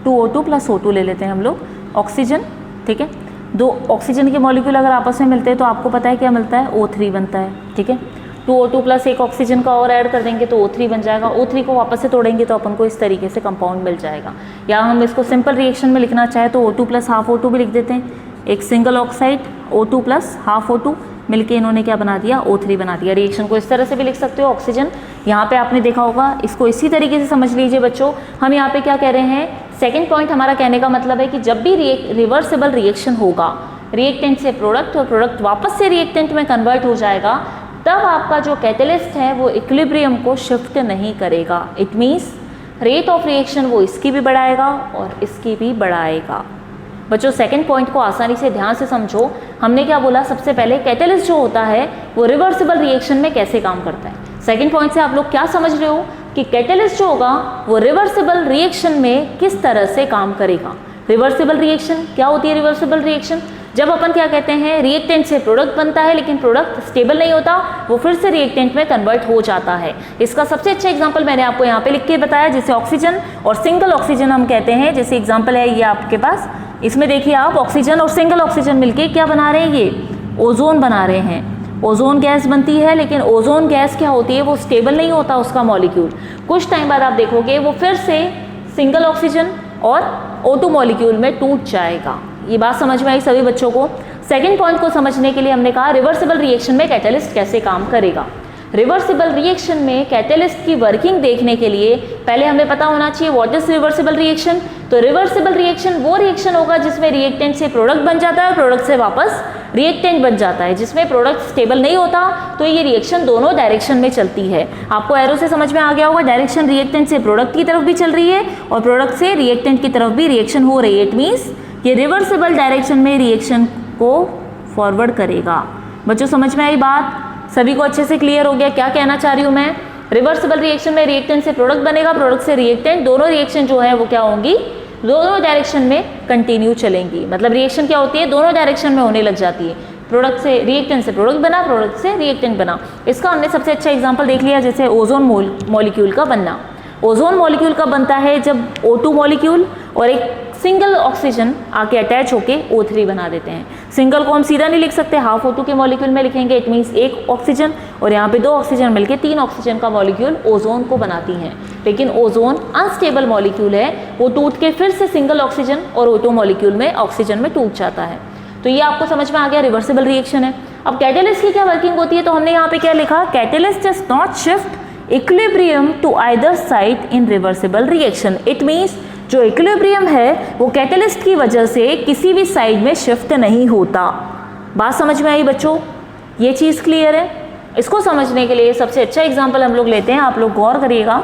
Speaker 1: 2O2 प्लस O2 ले लेते हैं हम लोग, ऑक्सीजन, ठीक है। दो ऑक्सीजन के मॉलिक्यूल अगर आपस में मिलते हैं तो आपको पता है क्या मिलता है, O3 बनता है, ठीक है। 2O2 प्लस एक ऑक्सीजन का और ऐड कर देंगे तो O3 बन जाएगा। O3 को वापस से तोड़ेंगे तो अपन को इस तरीके से कंपाउंड मिल जाएगा। या हम इसको सिंपल रिएक्शन में लिखना चाहे तो O2 प्लस हाफ O2 भी लिख देते हैं। एक single oxide O2 plus half O2 मिलके इन्होंने क्या बना दिया, O3 बना दिया। रिएक्शन को इस तरह से भी लिख सकते हो, ऑक्सीजन यहाँ पे आपने देखा होगा। इसको इसी तरीके से समझ लीजिए बच्चों। हम यहाँ पे क्या कह रहे हैं, सेकेंड पॉइंट हमारा कहने का मतलब है कि जब भी रिवर्सिबल रिएक्शन होगा, रिएक्टेंट से प्रोडक्ट और प्रोडक्ट वापस से रिएक्टेंट में कन्वर्ट हो जाएगा, तब आपका जो कैटलिस्ट है वो इक्विलिब्रियम को शिफ्ट नहीं करेगा। It means rate of reaction वो इसकी भी बढ़ाएगा और इसकी भी बढ़ाएगा। बच्चों सेकंड पॉइंट को आसानी से ध्यान से समझो। हमने क्या बोला, सबसे पहले कैटलिस्ट जो होता है वो रिवर्सिबल रिएक्शन में कैसे काम करता है। सेकंड पॉइंट से आप लोग क्या समझ रहे हो कि कैटलिस्ट जो होगा वो रिवर्सिबल रिएक्शन में किस तरह से काम करेगा। रिवर्सिबल रिएक्शन क्या होती है, रिवर्सिबल रिएक्शन जब अपन क्या कहते हैं, रिएक्टेंट से प्रोडक्ट बनता है लेकिन प्रोडक्ट स्टेबल नहीं होता, वो फिर से रिएक्टेंट में कन्वर्ट हो जाता है। इसका सबसे अच्छा एग्जांपल मैंने आपको यहाँ पे लिख के बताया, जैसे ऑक्सीजन और सिंगल ऑक्सीजन हम कहते हैं। जैसे एग्जांपल है ये आपके पास, इसमें देखिए आप ऑक्सीजन और सिंगल ऑक्सीजन मिलके क्या बना रहे हैं, ये ओजोन बना रहे हैं। ओजोन गैस बनती है, लेकिन ओजोन गैस क्या होती है, वो स्टेबल नहीं होता उसका मॉलिक्यूल। कुछ टाइम बाद आप देखोगे वो फिर से सिंगल ऑक्सीजन और O2 मॉलिक्यूल में टूट जाएगा। ये बात समझ में आई सभी बच्चों को। सेकंड पॉइंट को समझने के लिए हमने कहा रिवर्सिबल रिएक्शन में कैटलिस्ट कैसे काम करेगा। रिवर्सिबल रिएक्शन में कैटलिस्ट की वर्किंग देखने के लिए पहले हमें पता होना चाहिए व्हाट इज रिवर्सिबल रिएक्शन। तो रिवर्सिबल रिएक्शन वो रिएक्शन होगा जिसमें रिएक्टेंट से प्रोडक्ट बन जाता है और प्रोडक्ट से वापस रिएक्टेंट बन जाता है। जिसमें प्रोडक्ट स्टेबल नहीं होता तो ये रिएक्शन दोनों डायरेक्शन में चलती है। आपको एरो से समझ में आ गया होगा, डायरेक्शन रिएक्टेंट से प्रोडक्ट की तरफ भी चल रही है और प्रोडक्ट से रिएक्टेंट की तरफ भी रिएक्शन हो रही है। इट मीन्स ये रिवर्सिबल डायरेक्शन में रिएक्शन को फॉरवर्ड करेगा। बच्चों समझ में आई बात, सभी को अच्छे से क्लियर हो गया क्या कहना चाह रही हूँ मैं। रिवर्सिबल रिएक्शन में रिएक्टेंट से प्रोडक्ट बनेगा, प्रोडक्ट से रिएक्टेंट, दोनों रिएक्शन जो है वो क्या होंगी, दोनों डायरेक्शन में कंटिन्यू चलेंगी। मतलब रिएक्शन क्या होती है, दोनों डायरेक्शन में होने लग जाती है। प्रोडक्ट से रिएक्टेंट से प्रोडक्ट बना, प्रोडक्ट से रिएक्टेंट बना। इसका हमने सबसे अच्छा एग्जांपल देख लिया, जैसे ओजोन मॉलिक्यूल का बनना। ओजोन मॉलिक्यूल कब बनता है, जब O2 मॉलिक्यूल और एक सिंगल ऑक्सीजन आके अटैच होके O3 बना देते हैं। सिंगल को हम सीधा नहीं लिख सकते, हाफ O2 के मॉलिक्यूल में लिखेंगे। इट मीन्स एक ऑक्सीजन और यहाँ पे दो ऑक्सीजन मिलके 3 ऑक्सीजन का मॉलिक्यूल ओजोन को बनाती हैं। लेकिन ओजोन अनस्टेबल मॉलिक्यूल है, वो टूट के फिर से सिंगल ऑक्सीजन और O2 मॉलिक्यूल में ऑक्सीजन में टूट जाता है। तो ये आपको समझ में आ गया, रिवर्सिबल रिएक्शन है। अब कैटलिस्ट की क्या वर्किंग होती है, तो हमने यहाँ पे क्या लिखा, catalyst is not shift equilibrium to either side in reversible reaction. It means जो इक्विलिब्रियम है वो कैटलिस्ट की वजह से किसी भी साइड में शिफ्ट नहीं होता। बात समझ में आई बच्चों, ये चीज़ क्लियर है। इसको समझने के लिए सबसे अच्छा एग्जांपल हम लोग लेते हैं, आप लोग गौर करिएगा,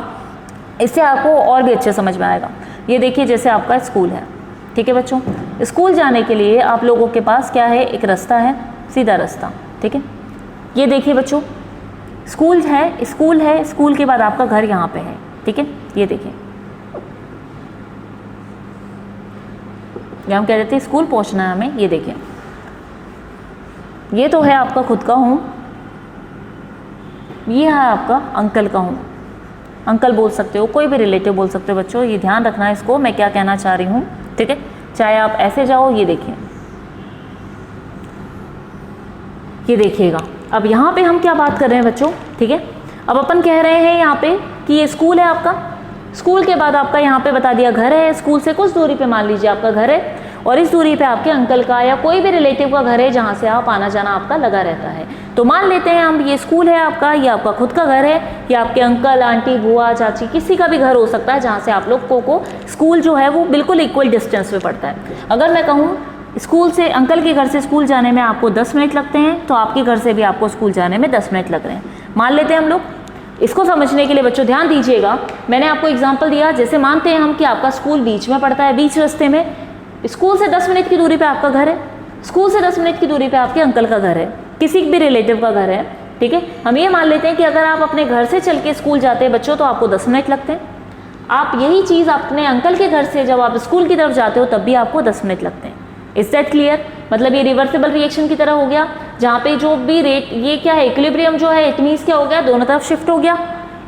Speaker 1: इससे आपको और भी अच्छे समझ में आएगा। ये देखिए जैसे आपका स्कूल है, ठीक है बच्चों। स्कूल जाने के लिए आप लोगों के पास क्या है, एक रास्ता है, सीधा रास्ता, ठीक है। ये देखिए बच्चों, स्कूल है, स्कूल के बाद आपका घर यहाँ पे है, ठीक है। ये देखिए, हम कह देते हैं स्कूल पहुँचना है हमें। ये देखिए, ये तो है आपका खुद का होम, ये है आपका अंकल का होम। अंकल बोल सकते हो, कोई भी रिलेटिव बोल सकते हो बच्चों। ये ध्यान रखना है इसको, मैं क्या कहना चाह रही हूँ, ठीक है। चाहे आप ऐसे जाओ, ये देखिए, ये देखिएगा। अब यहाँ पे हम क्या बात कर रहे हैं बच्चों, ठीक है। अब अपन कह रहे हैं यहाँ पे कि ये स्कूल है आपका, स्कूल के बाद आपका यहाँ पे बता दिया घर है। स्कूल से कुछ दूरी पे मान लीजिए आपका घर है और इस दूरी पे आपके अंकल का या कोई भी रिलेटिव का घर है जहाँ से आप आना जाना आपका लगा रहता है। तो मान लेते हैं हम, ये स्कूल है आपका, ये आपका खुद का घर है, या आपके अंकल आंटी बुआ चाची किसी का भी घर हो सकता है जहाँ से आप लोग को स्कूल जो है वो बिल्कुल इक्वल डिस्टेंस पे पड़ता है। अगर मैं कहूँ स्कूल से, अंकल के घर से स्कूल जाने में आपको 10 मिनट लगते हैं, तो आपके घर से भी आपको स्कूल जाने में 10 मिनट लग रहे हैं, मान लेते हैं हम लोग। इसको समझने के लिए बच्चों ध्यान दीजिएगा, मैंने आपको एग्जांपल दिया, जैसे मानते हैं हम कि आपका स्कूल बीच में पड़ता है, बीच रास्ते में, स्कूल से 10 मिनट की दूरी पे आपका घर है, स्कूल से 10 मिनट की दूरी पे आपके अंकल का घर है, किसी भी रिलेटिव का घर है, ठीक है। हम ये मान लेते हैं कि अगर आप अपने घर से चल के स्कूल जाते हैं बच्चों तो आपको 10 मिनट लगते हैं। आप यही चीज़ अपने अंकल के घर से जब आप स्कूल की तरफ जाते हो तब भी आपको 10 मिनट लगते हैं। Is that clear? मतलब ये रिवर्सिबल रिएक्शन की तरह हो गया, जहाँ पे जो भी रेट, ये क्या है, इक्विलिब्रियम जो है, इट मीन्स क्या हो गया, दोनों तरफ शिफ्ट हो गया।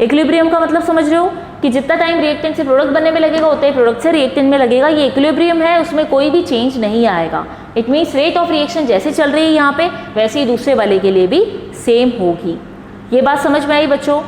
Speaker 1: इक्विलिब्रियम का मतलब समझ रहे हो कि जितना टाइम रिएक्टेंट से प्रोडक्ट बनने में लगेगा उतना ही प्रोडक्ट से रिएक्टेंट में लगेगा। ये इक्विलिब्रियम है, उसमें कोई भी चेंज नहीं आएगा। It means rate of reaction जैसे चल रही है यहाँ पे वैसे ही दूसरे वाले के लिए भी सेम होगी। ये बात समझ में आई बच्चों?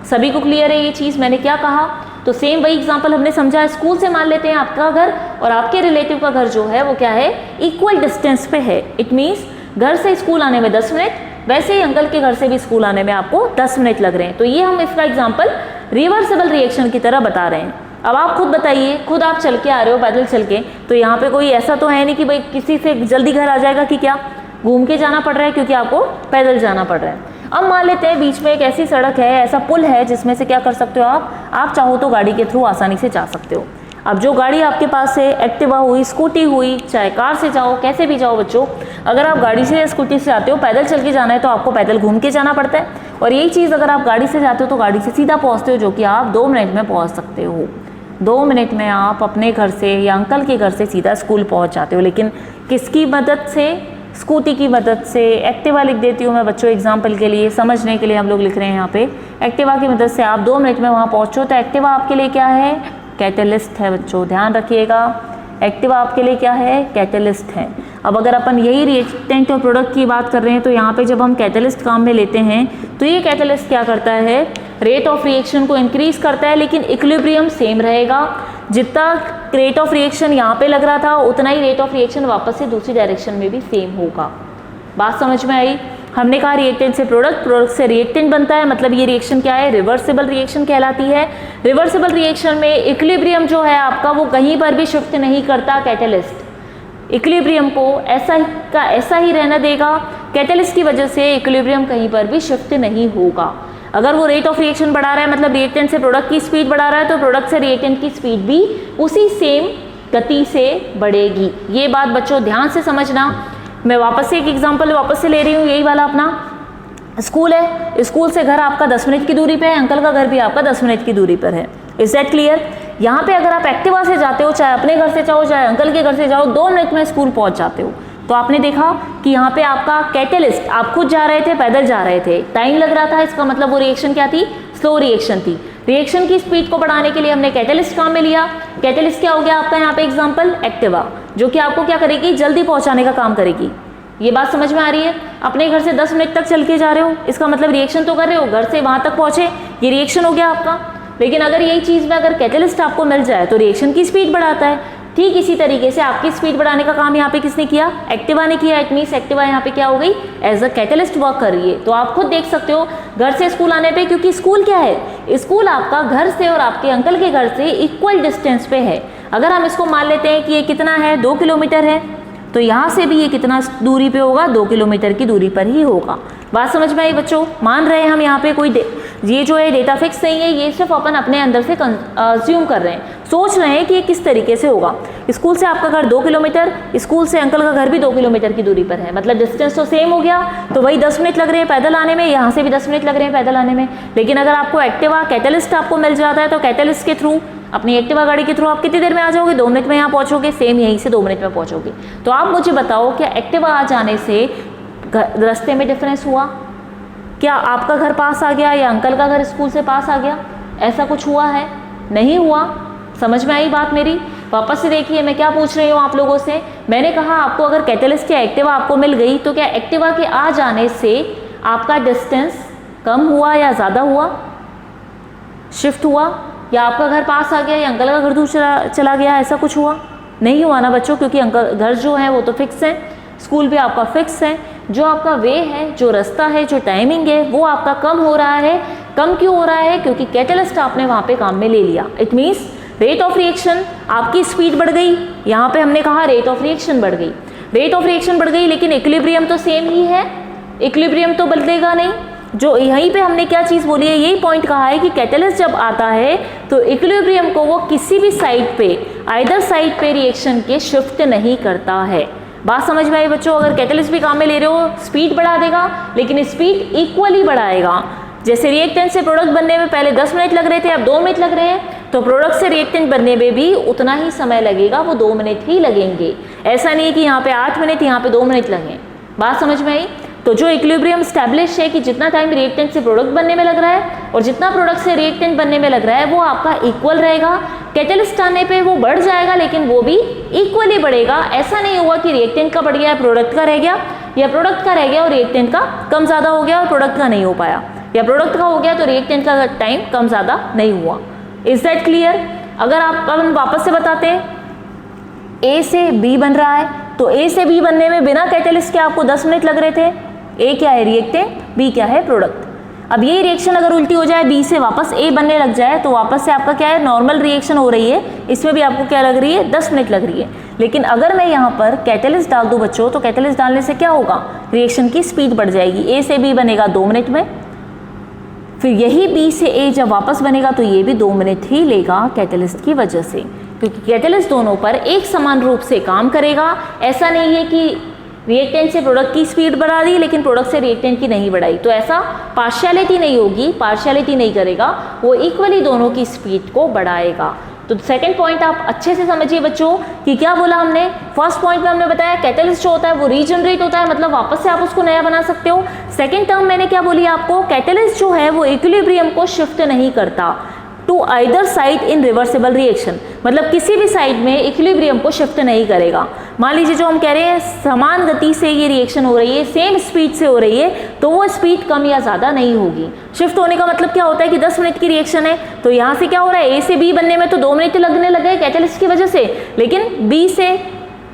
Speaker 1: सभी को क्लियर है ये चीज़ मैंने क्या कहा? तो सेम वही एग्जांपल हमने समझा, स्कूल से मान लेते हैं आपका घर और आपके रिलेटिव का घर जो है वो क्या है, इक्वल डिस्टेंस पे है। इट मीन्स घर से स्कूल आने में 10 मिनट, वैसे ही अंकल के घर से भी स्कूल आने में आपको 10 मिनट लग रहे हैं। तो ये हम इसका एग्जांपल रिवर्सिबल रिएक्शन की तरह बता रहे हैं। अब आप खुद बताइए, खुद आप चल के आ रहे हो पैदल चल के, तो यहाँ पे कोई ऐसा तो है नहीं कि भाई किसी से जल्दी घर आ जाएगा कि क्या, घूम के जाना पड़ रहा है क्योंकि आपको पैदल जाना पड़ रहा है। अब मान लेते हैं बीच में एक ऐसी सड़क है, ऐसा पुल है जिसमें से क्या कर सकते हो आप चाहो तो गाड़ी के थ्रू आसानी से जा सकते हो। अब जो गाड़ी आपके पास है, एक्टिवा हुई, स्कूटी हुई, चाहे कार से जाओ, कैसे भी जाओ बच्चों, अगर आप गाड़ी से या स्कूटी से जाते हो, पैदल चल के जाना है तो आपको पैदल घूम के जाना पड़ता है। और यही चीज़ अगर आप गाड़ी से जाते हो तो गाड़ी से सीधा पहुँचते हो, जो कि आप 2 मिनट में पहुँच सकते हो। 2 मिनट में आप अपने घर से या अंकल के घर से सीधा स्कूल पहुँच जाते हो। लेकिन किसकी मदद से? स्कूटी की मदद से। एक्टिवा लिख देती हूँ मैं बच्चों एग्जाम्पल के लिए, समझने के लिए हम लोग लिख रहे हैं यहाँ पे। एक्टिवा की मदद से आप 2 मिनट में वहाँ पहुँचो। तो एक्टिवा आपके लिए क्या है? कैटलिस्ट है बच्चों, ध्यान रखिएगा। एक्टिवा आपके लिए क्या है? कैटलिस्ट है। अब अगर अपन यही रिएक्टेंट और प्रोडक्ट की बात कर रहे हैं तो यहाँ पे जब हम कैटलिस्ट काम में लेते हैं तो ये कैटलिस्ट क्या करता है? रेट ऑफ रिएक्शन को इंक्रीज करता है, लेकिन इक्विलिब्रियम सेम रहेगा। जितना रेट ऑफ रिएक्शन यहाँ पे लग रहा था उतना ही रेट ऑफ रिएक्शन वापस से दूसरी डायरेक्शन में भी सेम होगा। बात समझ में आई? हमने कहा रिएक्टेंट से प्रोडक्ट, प्रोडक्ट से रिएक्टेंट बनता है, मतलब ये रिएक्शन क्या है? रिवर्सिबल रिएक्शन कहलाती है। रिवर्सिबल रिएक्शन में इक्विलिब्रियम जो है आपका वो कहीं पर भी शिफ्ट नहीं करता कैटलिस्ट। इक्विलिब्रियम को ऐसा ही रहना देगा। कैटलिस्ट की वजह से इक्विलिब्रियम कहीं पर भी शिफ्ट नहीं होगा। अगर वो रेट ऑफ रिएक्शन बढ़ा रहा है, मतलब रिएक्टेंट से प्रोडक्ट की स्पीड बढ़ा रहा है, तो प्रोडक्ट से रिएक्टेंट की स्पीड भी उसी सेम गति से बढ़ेगी। ये बात बच्चों ध्यान से समझना। मैं वापस से एक एग्जांपल वापस से ले रही हूँ, यही वाला अपना स्कूल है। स्कूल से घर आपका 10 मिनट की दूरी पे है, अंकल का घर भी आपका 10 मिनट की दूरी पर है। Is that clear? यहाँ पे अगर आप एक्टिवा से जाते हो, चाहे अपने घर से जाओ चाहे अंकल के घर से जाओ, 2 मिनट में स्कूल पहुँच जाते हो। तो आपने देखा कि यहाँ पे आपका कैटलिस्ट, आप खुद जा रहे थे, पैदल जा रहे थे, टाइम लग रहा था, इसका मतलब वो रिएक्शन क्या थी? स्लो रिएक्शन थी। रिएक्शन की स्पीड को बढ़ाने के लिए हमने कैटलिस्ट काम में लिया। कैटलिस्ट क्या हो गया आपका यहाँ पे एग्जांपल? एक्टिवा, जो कि आपको क्या करेगी? जल्दी पहुँचाने का काम करेगी। ये बात समझ में आ रही है? अपने घर से 10 मिनट तक चल के जा रहे हो, इसका मतलब रिएक्शन तो कर रहे हो, घर से वहाँ तक पहुँचे, ये रिएक्शन हो गया आपका। लेकिन अगर यही चीज़ में अगर कैटलिस्ट आपको मिल जाए तो रिएक्शन की स्पीड बढ़ाता है। ठीक इसी तरीके से आपकी स्पीड बढ़ाने का काम यहाँ पे किसने किया? एक्टिवा ने किया। इट मीन्स एक्टिवा यहाँ पे क्या हो गई? एज अ कैटलिस्ट वर्क कर रही है। तो आप खुद देख सकते हो घर से स्कूल आने पे, क्योंकि स्कूल क्या है? स्कूल आपका घर से और आपके अंकल के घर से इक्वल डिस्टेंस पे है। अगर हम इसको मान लेते हैं कि ये कितना है? 2 किलोमीटर है, तो यहाँ से भी ये कितना दूरी पे होगा? 2 किलोमीटर की दूरी पर ही होगा। बात समझ में आई बच्चों? मान रहे हैं हम यहाँ पे कोई ये जो है डेटा फिक्स नहीं है, ये सिर्फ अपन अपने अंदर से अज्यूम कर रहे हैं, सोच रहे हैं कि ये किस तरीके से होगा। स्कूल से आपका घर 2 किलोमीटर, स्कूल से अंकल का घर भी 2 किलोमीटर की दूरी पर है, मतलब डिस्टेंस तो सेम हो गया। तो वही 10 मिनट लग रहे हैं पैदल आने में, यहाँ से भी 10 मिनट लग रहे हैं पैदल आने में। लेकिन अगर आपको एक्टिवा कैटलिस्ट आपको मिल जाता है तो कैटलिस्ट के थ्रू, अपनी एक्टिवा गाड़ी के थ्रू आप कितनी देर में आ जाओगे? 2 मिनट में यहाँ पहुँचोगे। सेम यहीं से 2 मिनट में पहुँचोगे। तो आप मुझे बताओ, क्या एक्टिवा आ जाने से रास्ते में डिफरेंस हुआ? क्या आपका घर पास आ गया या अंकल का घर स्कूल से पास आ गया? ऐसा कुछ हुआ है? नहीं हुआ। समझ में आई बात मेरी? वापस से देखिए मैं क्या पूछ रही हूँ आप लोगों से। मैंने कहा आपको अगर कैटलिस्ट या एक्टिवा आपको मिल गई तो क्या एक्टिवा के आ जाने से आपका डिस्टेंस कम हुआ या ज़्यादा हुआ? शिफ्ट हुआ? या आपका घर पास आ गया या अंकल का घर दूर चला गया? ऐसा कुछ हुआ? नहीं हुआ ना बच्चों, क्योंकि अंकल घर जो है वो तो फिक्स है, स्कूल भी आपका फिक्स है। जो आपका वे है, जो रास्ता है, जो टाइमिंग है, वो आपका कम हो रहा है। कम क्यों हो रहा है? क्योंकि कैटलिस्ट आपने वहाँ पे काम में ले लिया। It means rate of reaction, आपकी स्पीड बढ़ गई। यहाँ पे हमने कहा रेट ऑफ रिएक्शन बढ़ गई, रेट ऑफ रिएक्शन बढ़ गई, लेकिन इक्विलिब्रियम तो सेम ही है, इक्विलिब्रियम तो बदलेगा नहीं। जो यहीं पे हमने क्या चीज़ बोली है, यही पॉइंट कहा है कि कैटलिस्ट जब आता है तो इक्विलिब्रियम को वो किसी भी साइड पे, आइदर साइड पे रिएक्शन के शिफ्ट नहीं करता है। बात समझ में आई बच्चों? अगर कैटलिस्ट भी काम में ले रहे हो, स्पीड बढ़ा देगा लेकिन स्पीड इक्वली बढ़ाएगा। जैसे रिएक्टेंट से प्रोडक्ट बनने में पहले 10 मिनट लग रहे थे, अब 2 मिनट लग रहे हैं, तो प्रोडक्ट से रिएक्टेंट बनने में भी उतना ही समय लगेगा, वो 2 मिनट ही लगेंगे। ऐसा नहीं है कि यहाँ पे 8 मिनट, यहाँ पे 2 मिनट लगे। बात समझ में आई? तो जो इक्विलिब्रियम स्टैब्लिश है कि जितना टाइम रिएक्टेंट से प्रोडक्ट बनने में लग रहा है और जितना प्रोडक्ट से रिएक्टेंट बनने में लग रहा है वो आपका इक्वल रहेगा। कैटलिस्ट आने पे वो बढ़ जाएगा लेकिन वो भी इक्वली बढ़ेगा। ऐसा नहीं हुआ कि रिएक्टेंट का बढ़ गया, प्रोडक्ट का रह गया, या प्रोडक्ट का रह गया और रिएक्टेंट का कम ज़्यादा हो गया और प्रोडक्ट का नहीं हो पाया, या प्रोडक्ट का हो गया तो रिएक्टेंट का टाइम कम ज़्यादा नहीं हुआ। Is that clear? अगर आप अपन वापस से बताते हैं, ए से बी बन रहा है तो ए से बी बनने में बिना कैटलिस्ट के आपको 10 मिनट लग रहे थे। ए क्या है? रिएक्टेंट, बी क्या है? प्रोडक्ट। अब यही रिएक्शन अगर उल्टी हो जाए, बी से वापस ए बनने लग जाए तो वापस से आपका क्या है? नॉर्मल रिएक्शन हो रही है, इसमें भी आपको क्या लग रही है? 10 मिनट लग रही है। लेकिन अगर मैं यहाँ पर कैटलिस्ट डाल दूँ बच्चों, तो कैटलिस्ट डालने से क्या होगा? रिएक्शन की स्पीड बढ़ जाएगी। ए से बी बनेगा 2 मिनट में, फिर यही बी से ए जब वापस बनेगा तो ये भी 2 मिनट ही लेगा कैटलिस्ट की वजह से, क्योंकि कैटलिस्ट दोनों पर एक समान रूप से काम करेगा। ऐसा नहीं है कि रिएक्टेंट से प्रोडक्ट की स्पीड बढ़ा दी लेकिन प्रोडक्ट से रिएक्टेंट की नहीं बढ़ाई, तो ऐसा पार्शियलिटी नहीं होगी, पार्शियलिटी नहीं करेगा, वो इक्वली दोनों की स्पीड को बढ़ाएगा। तो सेकंड पॉइंट आप अच्छे से समझिए बच्चों कि क्या बोला हमने। फर्स्ट पॉइंट में हमने बताया कैटलिस्ट जो होता है वो रीजनरेट होता है, मतलब वापस से आप उसको नया बना सकते हो। सेकंड टर्म मैंने क्या बोली आपको, कैटलिस्ट जो है वो इक्विलिब्रियम को शिफ्ट नहीं करता to either side in reversible reaction, मतलब किसी भी साइड में इक्विलिब्रियम को शिफ्ट नहीं करेगा। मान लीजिए जो हम कह रहे हैं समान गति से ये रिएक्शन हो रही है, सेम स्पीड से हो रही है, तो वो स्पीड कम या ज़्यादा नहीं होगी। शिफ्ट होने का मतलब क्या होता है कि 10 मिनट की रिएक्शन है तो यहाँ से क्या हो रहा है, ए से बी बनने में तो 2 मिनट लगने लगे कैटलिस्ट की वजह से, लेकिन बी से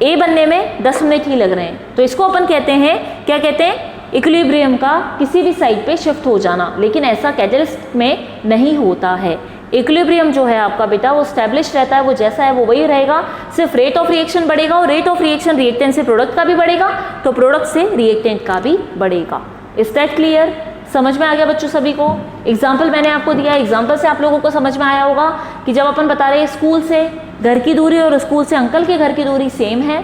Speaker 1: ए बनने में 10 मिनट ही लग रहे हैं। तो इसको अपन कहते हैं, क्या कहते हैं, इक्विलिब्रियम का किसी भी साइड पे शिफ्ट हो जाना। लेकिन ऐसा कैटलिस्ट में नहीं होता है। इक्विलिब्रियम जो है आपका बेटा वो स्टैब्लिश रहता है, वो जैसा है वो वही रहेगा, सिर्फ रेट ऑफ रिएक्शन बढ़ेगा और रेट ऑफ रिएक्शन रिएक्टेंट से प्रोडक्ट का भी बढ़ेगा तो प्रोडक्ट से रिएक्टेंट का भी बढ़ेगा। Is that clear? समझ में आ गया बच्चों सभी को? एग्जाम्पल मैंने आपको दिया, एग्जाम्पल से आप लोगों को समझ में आया होगा कि जब अपन बता रहे हैं स्कूल से घर की दूरी और स्कूल से अंकल के घर की दूरी सेम है,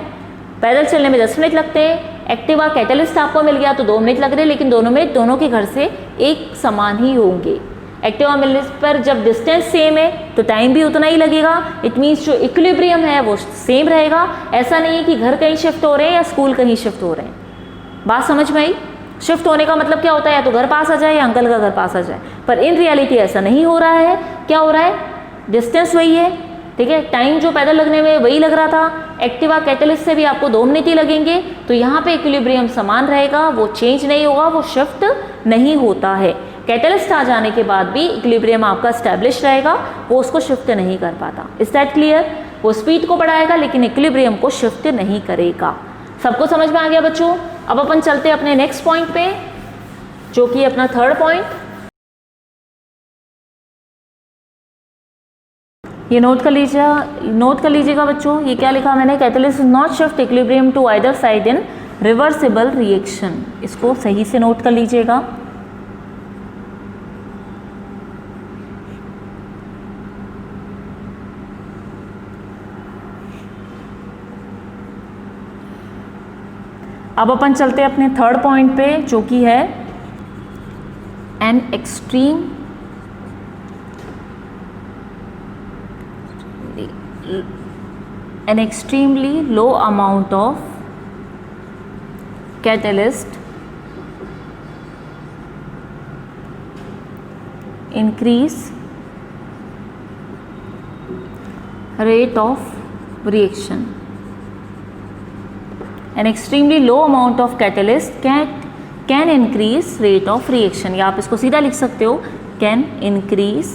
Speaker 1: पैदल चलने में 10 मिनट लगते हैं, एक्टिवा कैटलिस्ट आपको मिल गया तो 2 मिनट लग रहे हैं, लेकिन दोनों में दोनों के घर से एक समान ही होंगे। एक्टिवा मिलने पर जब डिस्टेंस सेम है तो टाइम भी उतना ही लगेगा। इट मीन्स जो इक्विलिब्रियम है वो सेम रहेगा। ऐसा नहीं है कि घर कहीं शिफ्ट हो रहे हैं या स्कूल कहीं शिफ्ट हो रहे हैं। बात समझ में आई? शिफ्ट होने का मतलब क्या होता है, या तो घर पास आ जाए या अंकल का घर पास आ जाए, पर इन रियलिटी ऐसा नहीं हो रहा है। क्या हो रहा है, डिस्टेंस वही है, ठीक है, टाइम जो पैदल लगने में वही लग रहा था, एक्टिवा कैटलिस्ट से भी आपको 2 मिनट ही लगेंगे, तो यहाँ पे इक्विलिब्रियम समान रहेगा, वो चेंज नहीं होगा, वो शिफ्ट नहीं होता है। कैटलिस्ट आ जाने के बाद भी इक्विलिब्रियम आपका स्टैब्लिश रहेगा, वो उसको शिफ्ट नहीं कर पाता। Is that clear? वो स्पीड को बढ़ाएगा लेकिन इक्विलिब्रियम को शिफ्ट नहीं करेगा। सबको समझ में आ गया बच्चों? अब अपन चलते हैं अपने नेक्स्ट पॉइंट पे, जो कि अपना थर्ड पॉइंट। ये नोट कर लीजिएगा बच्चों, ये क्या लिखा मैंने, catalyst is not shift equilibrium to either side in reversible reaction. इसको सही से नोट कर लीजिएगा। अब अपन चलते हैं अपने थर्ड पॉइंट पे, जो कि है an extremely low amount of catalyst increase rate of reaction. An extremely low amount of catalyst can increase rate of reaction, या आप इसको सीधा लिख सकते हो can increase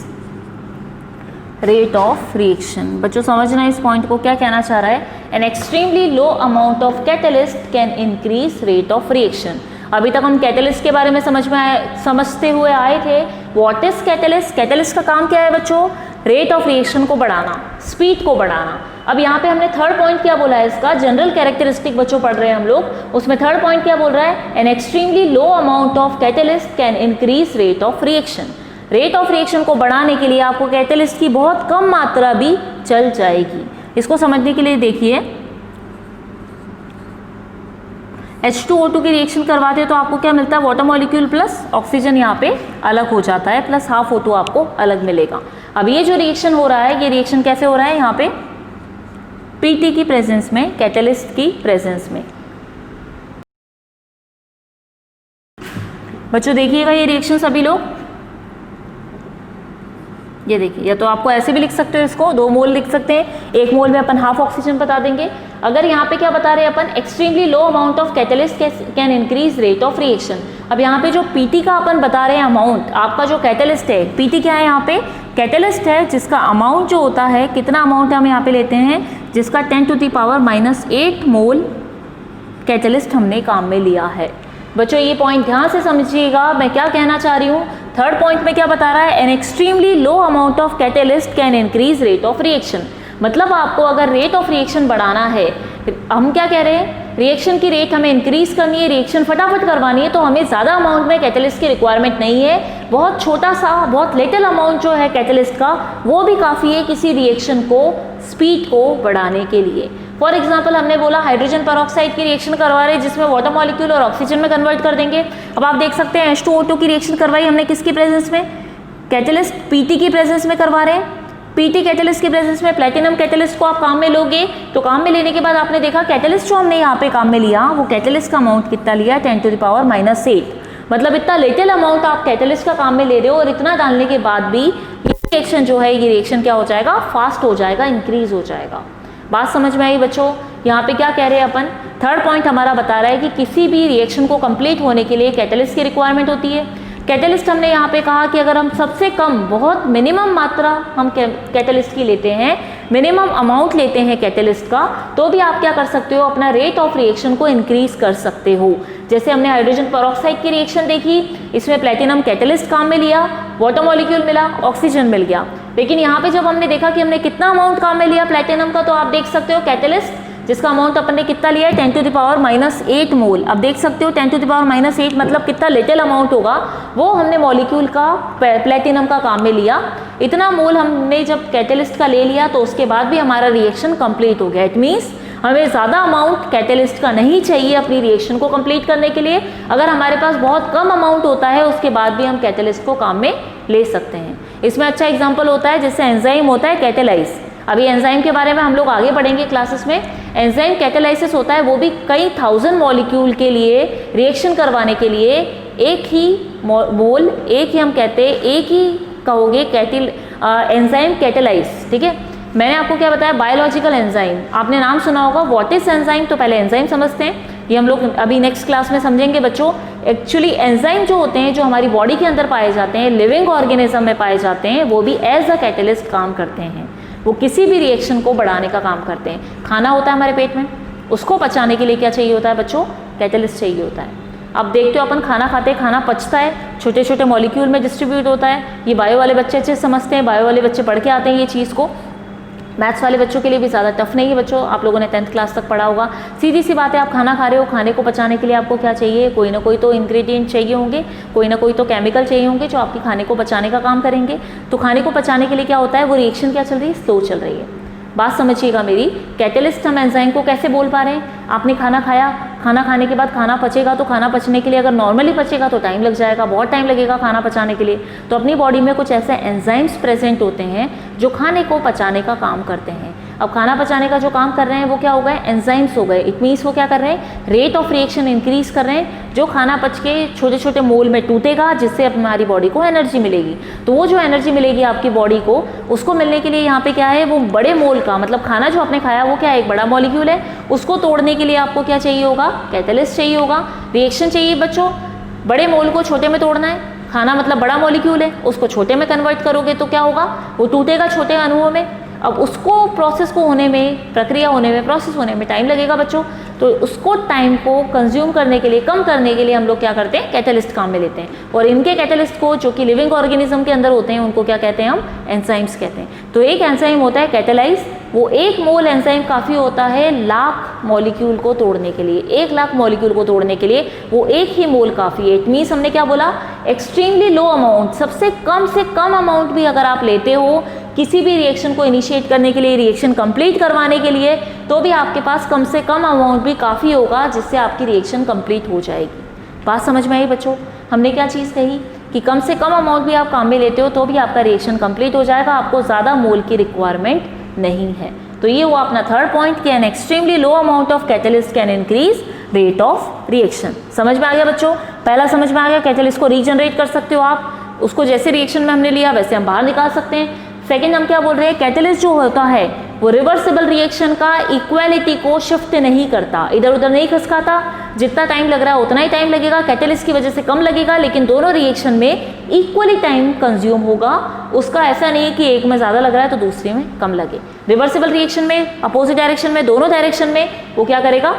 Speaker 1: rate of reaction। बच्चों समझना इस पॉइंट को, क्या कहना चाह रहा है, an extremely low amount of catalyst can increase rate of reaction। अभी तक हम कैटलिस्ट के बारे में समझते हुए आए थे। What is catalyst? कैटलिस्ट का काम क्या है बच्चों? रेट ऑफ रिएक्शन को बढ़ाना, स्पीड को बढ़ाना। अब यहाँ पे हमने थर्ड पॉइंट क्या बोला है, इसका जनरल कैरेक्टरिस्टिक बच्चों पढ़ रहे हैं हम लोग, उसमें थर्ड पॉइंट क्या बोल रहा है, an extremely low amount of catalyst can increase rate of reaction. Rate of reaction को बढ़ाने के लिए आपको कैटेलिस्ट की बहुत कम मात्रा भी चल जाएगी। इसको समझने के लिए देखिए, H2O2 की रिएक्शन करवाते हैं तो आपको क्या मिलता है, वाटर मॉलिक्यूल प्लस ऑक्सीजन यहाँ पे अलग हो जाता है, प्लस हाफ O2 आपको अलग मिलेगा। अब ये जो रिएक्शन हो रहा है, ये रिएक्शन कैसे हो रहा है, यहाँ पे पीटी की प्रेजेंस में, कैटेलिस्ट की प्रेजेंस में। बच्चों देखिएगा ये रिएक्शन सभी लोग, ये देखिए, या तो आपको ऐसे भी लिख सकते हो, इसको 2 मोल लिख सकते हैं, 1 मोल में अपन हाफ ऑक्सीजन बता देंगे। अगर यहाँ पे क्या बता रहे हैं अपन, extremely low amount of catalyst can increase rate of reaction. अब यहाँ पे जो पीटी का अपन बता रहे हैं अमाउंट, आपका जो कैटेलिस्ट है, पीटी क्या है यहाँ पे, कैटेलिस्ट है जिसका अमाउंट जो होता है, कितना अमाउंट हम यहाँ पे लेते हैं, जिसका 10⁻⁸ मोल कैटेलिस्ट हमने काम में लिया है। बच्चों ये पॉइंट ध्यान से समझिएगा, मैं क्या कहना चाह रही हूँ। थर्ड पॉइंट में क्या बता रहा है, an extremely low amount of catalyst can increase rate of reaction. मतलब आपको अगर रेट ऑफ रिएक्शन बढ़ाना है, हम क्या कह रहे हैं, रिएक्शन की रेट हमें इंक्रीज करनी है, रिएक्शन फटाफट करवानी है, तो हमें ज़्यादा अमाउंट में कैटेलिस्ट की रिक्वायरमेंट नहीं है। बहुत छोटा सा, बहुत लिटिल अमाउंट जो है कैटेलिस्ट का, वो भी काफ़ी है किसी रिएक्शन को, स्पीड को बढ़ाने के लिए। फॉर एग्जाम्पल हमने बोला हाइड्रोजन पेरोक्साइड की रिएक्शन करवा रहे हैं, जिसमें वाटर मॉलिक्यूल और ऑक्सीजन में कन्वर्ट कर देंगे। अब आप देख सकते हैं H2O2 की रिएक्शन करवाई हमने किसकी प्रेजेंस में, कैटेलिस्ट पीटी की प्रेजेंस में करवा रहे हैं। पीटी कैटेलिस्ट की प्रेजेंस में प्लेटिनम कैटेलिस्ट को आप काम में लोगे, तो काम में लेने के बाद आपने देखा कैटेलिस्ट जो हमने यहाँ पे काम में लिया, वो कैटेलिस्ट का अमाउंट कितना लिया, 10⁻⁸। मतलब इतना लिटिल अमाउंट आप कैटेलिस्ट का काम में ले रहे हो, और इतना डालने के बाद भी ये रिएक्शन जो है, ये रिएक्शन क्या हो जाएगा, फास्ट हो जाएगा, इंक्रीज हो जाएगा। बात समझ में आई बच्चों। यहाँ पे क्या कह रहे हैं अपन, थर्ड पॉइंट हमारा बता रहा है कि किसी भी रिएक्शन को कंप्लीट होने के लिए कैटेलिस्ट की रिक्वायरमेंट होती है। कैटेलिस्ट हमने यहाँ पे कहा कि अगर हम सबसे कम, बहुत मिनिमम मात्रा हम कैटेलिस्ट की लेते हैं, मिनिमम अमाउंट लेते हैं कैटेलिस्ट का, तो भी आप क्या कर सकते हो, अपना रेट ऑफ रिएक्शन को इंक्रीज कर सकते हो। जैसे हमने हाइड्रोजन पेरोक्साइड की रिएक्शन देखी, इसमें प्लेटिनम कैटेलिस्ट काम में लिया, वाटर मॉलिक्यूल मिला, ऑक्सीजन मिल गया। लेकिन यहाँ पे जब हमने देखा कि हमने कितना अमाउंट काम में लिया प्लेटिनम का, तो आप देख सकते हो कैटेलिस्ट जिसका अमाउंट अपन ने कितना लिया है, 10⁻⁸ मोल। अब देख सकते हो 10⁻⁸ मतलब कितना लिटिल अमाउंट होगा, वो हमने मॉलिक्यूल का, प्लेटिनम का काम में लिया। इतना मोल हमने जब कैटेलिस्ट का ले लिया, तो उसके बाद भी हमारा रिएक्शन कंप्लीट हो गया। इट मीन्स हमें ज़्यादा अमाउंट कैटेलिस्ट का नहीं चाहिए अपनी रिएक्शन को कंप्लीट करने के लिए। अगर हमारे पास बहुत कम अमाउंट होता है, उसके बाद भी हम कैटेलिस्ट को काम में ले सकते हैं। इसमें अच्छा एग्जाम्पल होता है, जैसे एंजाइम होता है कैटेलाइज। अभी एंजाइम के बारे में हम लोग आगे पढ़ेंगे क्लासेस में। एंजाइम कैटेलाइसिस होता है, वो भी कई 1000 मॉलिक्यूल के लिए रिएक्शन करवाने के लिए एक ही मोल, एक ही हम कहते हैं, एक ही कहोगे एंजाइम कैटेलाइज। ठीक है, मैंने आपको क्या बताया, बायोलॉजिकल एंजाइम, आपने नाम सुना होगा। व्हाट इज एंजाइम, तो पहले एंजाइम समझते हैं, ये हम लोग अभी नेक्स्ट क्लास में समझेंगे बच्चों। एक्चुअली एंजाइम जो होते हैं, जो हमारी बॉडी के अंदर पाए जाते हैं, लिविंग ऑर्गेनिज्म में पाए जाते हैं, वो भी एज अ कैटेलिस्ट काम करते हैं। वो किसी भी रिएक्शन को बढ़ाने का काम करते हैं। खाना होता है हमारे पेट में, उसको पचाने के लिए क्या चाहिए होता है बच्चों, कैटेलिस्ट चाहिए होता है। अब देखते हो अपन खाना खाते हैं, खाना पचता है, छोटे छोटे मॉलिक्यूल में डिस्ट्रीब्यूट होता है। ये बायो वाले बच्चे अच्छे समझते हैं, बायो वाले बच्चे पढ़ के आते हैं ये चीज़ को। मैथ्स वाले बच्चों के लिए भी ज़्यादा टफ नहीं है बच्चों, आप लोगों ने 10th क्लास तक पढ़ा होगा। सीधी सी बात है, आप खाना खा रहे हो, खाने को पचाने के लिए आपको क्या चाहिए, कोई ना कोई तो इंग्रेडिएंट चाहिए होंगे, कोई ना कोई तो केमिकल चाहिए होंगे जो आपके खाने को पचाने का काम करेंगे। तो खाने को पचाने के लिए क्या होता है, वो रिएक्शन क्या चल रही है, स्लो चल रही है। बात समझिएगा मेरी। कैटेलिस्ट हम एंजाइम को कैसे बोल पा रहे हैं, आपने खाना खाया, खाना खाने के बाद खाना पचेगा, तो खाना पचने के लिए अगर नॉर्मली पचेगा तो टाइम लग जाएगा, बहुत टाइम लगेगा खाना पचाने के लिए। तो अपनी बॉडी में कुछ ऐसे एंजाइम्स प्रेजेंट होते हैं जो खाने को पचाने का काम करते हैं। अब खाना पचाने का जो काम कर रहे हैं वो क्या हो गए, एंजाइम्स हो गए। इट मीन्स वो क्या कर रहे हैं, रेट ऑफ रिएक्शन इंक्रीज कर रहे हैं। जो खाना पच के छोटे छोटे मोल में टूटेगा, जिससे हमारी बॉडी को एनर्जी मिलेगी। तो वो जो एनर्जी मिलेगी आपकी बॉडी को, उसको मिलने के लिए यहाँ पे क्या है, वो बड़े मोल का, मतलब खाना जो आपने खाया वो क्या है, एक बड़ा मॉलिक्यूल है। उसको तोड़ने के लिए आपको क्या चाहिए होगा, कैटेलिस्ट चाहिए होगा, रिएक्शन चाहिए बच्चों। बड़े मोल को छोटे में तोड़ना है, खाना मतलब बड़ा मॉलिक्यूल है, उसको छोटे में कन्वर्ट करोगे तो क्या होगा, वो टूटेगा छोटे अणुओं में। अब उसको प्रोसेस को होने में, प्रक्रिया होने में, प्रोसेस होने में टाइम लगेगा बच्चों। तो उसको टाइम को कंज्यूम करने के लिए, कम करने के लिए हम लोग क्या करते हैं, कैटलिस्ट काम में लेते हैं। और इनके कैटलिस्ट को जो कि लिविंग ऑर्गेनिज्म के अंदर होते हैं उनको क्या कहते हैं हम, एंजाइम्स कहते हैं। तो एक एंजाइम होता है कैटेलाइज, वो 1 मोल एंजाइम काफ़ी होता है लाख मॉलिक्यूल को तोड़ने के लिए। 1 लाख मॉलिक्यूल को तोड़ने के लिए वो 1 ही मोल काफ़ी है। इट मीन्स हमने क्या बोला, एक्सट्रीमली लो अमाउंट, सबसे कम अमाउंट भी अगर आप लेते हो किसी भी रिएक्शन को इनिशिएट करने के लिए, रिएक्शन कंप्लीट करवाने के लिए, तो भी आपके पास कम से कम अमाउंट भी काफ़ी होगा जिससे आपकी रिएक्शन कंप्लीट हो जाएगी। बात समझ में आई बच्चों? हमने क्या चीज़ कही कि कम से कम अमाउंट भी आप काम में लेते हो तो भी आपका रिएक्शन कंप्लीट हो जाएगा, आपको ज़्यादा मोल की रिक्वायरमेंट नहीं है। तो ये हुआ अपना थर्ड पॉइंट कि an extremely low amount of catalyst can increase rate of reaction. समझ में आ गया बच्चों? पहला समझ में आ गया, कैटलिस्ट को रीजनरेट कर सकते हो आप, उसको जैसे रिएक्शन में हमने लिया वैसे हम बाहर निकाल सकते हैं। सेकेंड हम क्या बोल रहे हैं, कैटलिस्ट जो होता है वो रिवर्सिबल रिएक्शन का इक्वालिटी को शिफ्ट नहीं करता, इधर उधर नहीं खसकाता। जितना टाइम लग रहा है उतना ही टाइम लगेगा, कैटलिस्ट की वजह से कम लगेगा, लेकिन दोनों रिएक्शन में इक्वली टाइम कंज्यूम होगा। उसका ऐसा नहीं है कि एक में ज़्यादा लग रहा है तो दूसरे में कम लगे। रिवर्सिबल रिएक्शन में अपोजिट डायरेक्शन में, दोनों डायरेक्शन में वो क्या करेगा,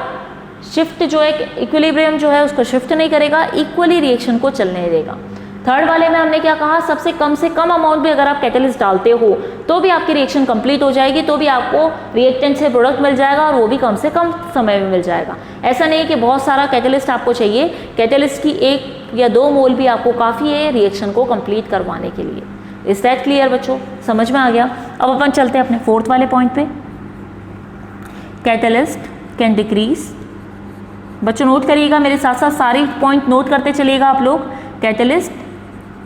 Speaker 1: शिफ्ट जो है, इक्विलिब्रियम जो है उसको शिफ्ट नहीं करेगा, इक्वली रिएक्शन को चलने देगा। थर्ड वाले में हमने क्या कहा, सबसे कम अमाउंट भी अगर आप कैटलिस्ट डालते हो तो भी आपकी रिएक्शन कंप्लीट हो जाएगी, तो भी आपको रिएक्टेंट से प्रोडक्ट मिल जाएगा और वो भी कम से कम समय में मिल जाएगा। ऐसा नहीं कि बहुत सारा कैटलिस्ट आपको चाहिए, कैटलिस्ट की 1 या 2 मोल भी आपको काफ़ी है रिएक्शन को कंप्लीट करवाने के लिए। इज दैट क्लियर बच्चों? समझ में आ गया? अब अपन चलते हैं अपने फोर्थ वाले पॉइंट पे, कैटलिस्ट कैन डिक्रीज। बच्चों नोट करिएगा मेरे साथ साथ, सारी पॉइंट नोट करते चलिएगा आप लोग। Catalyst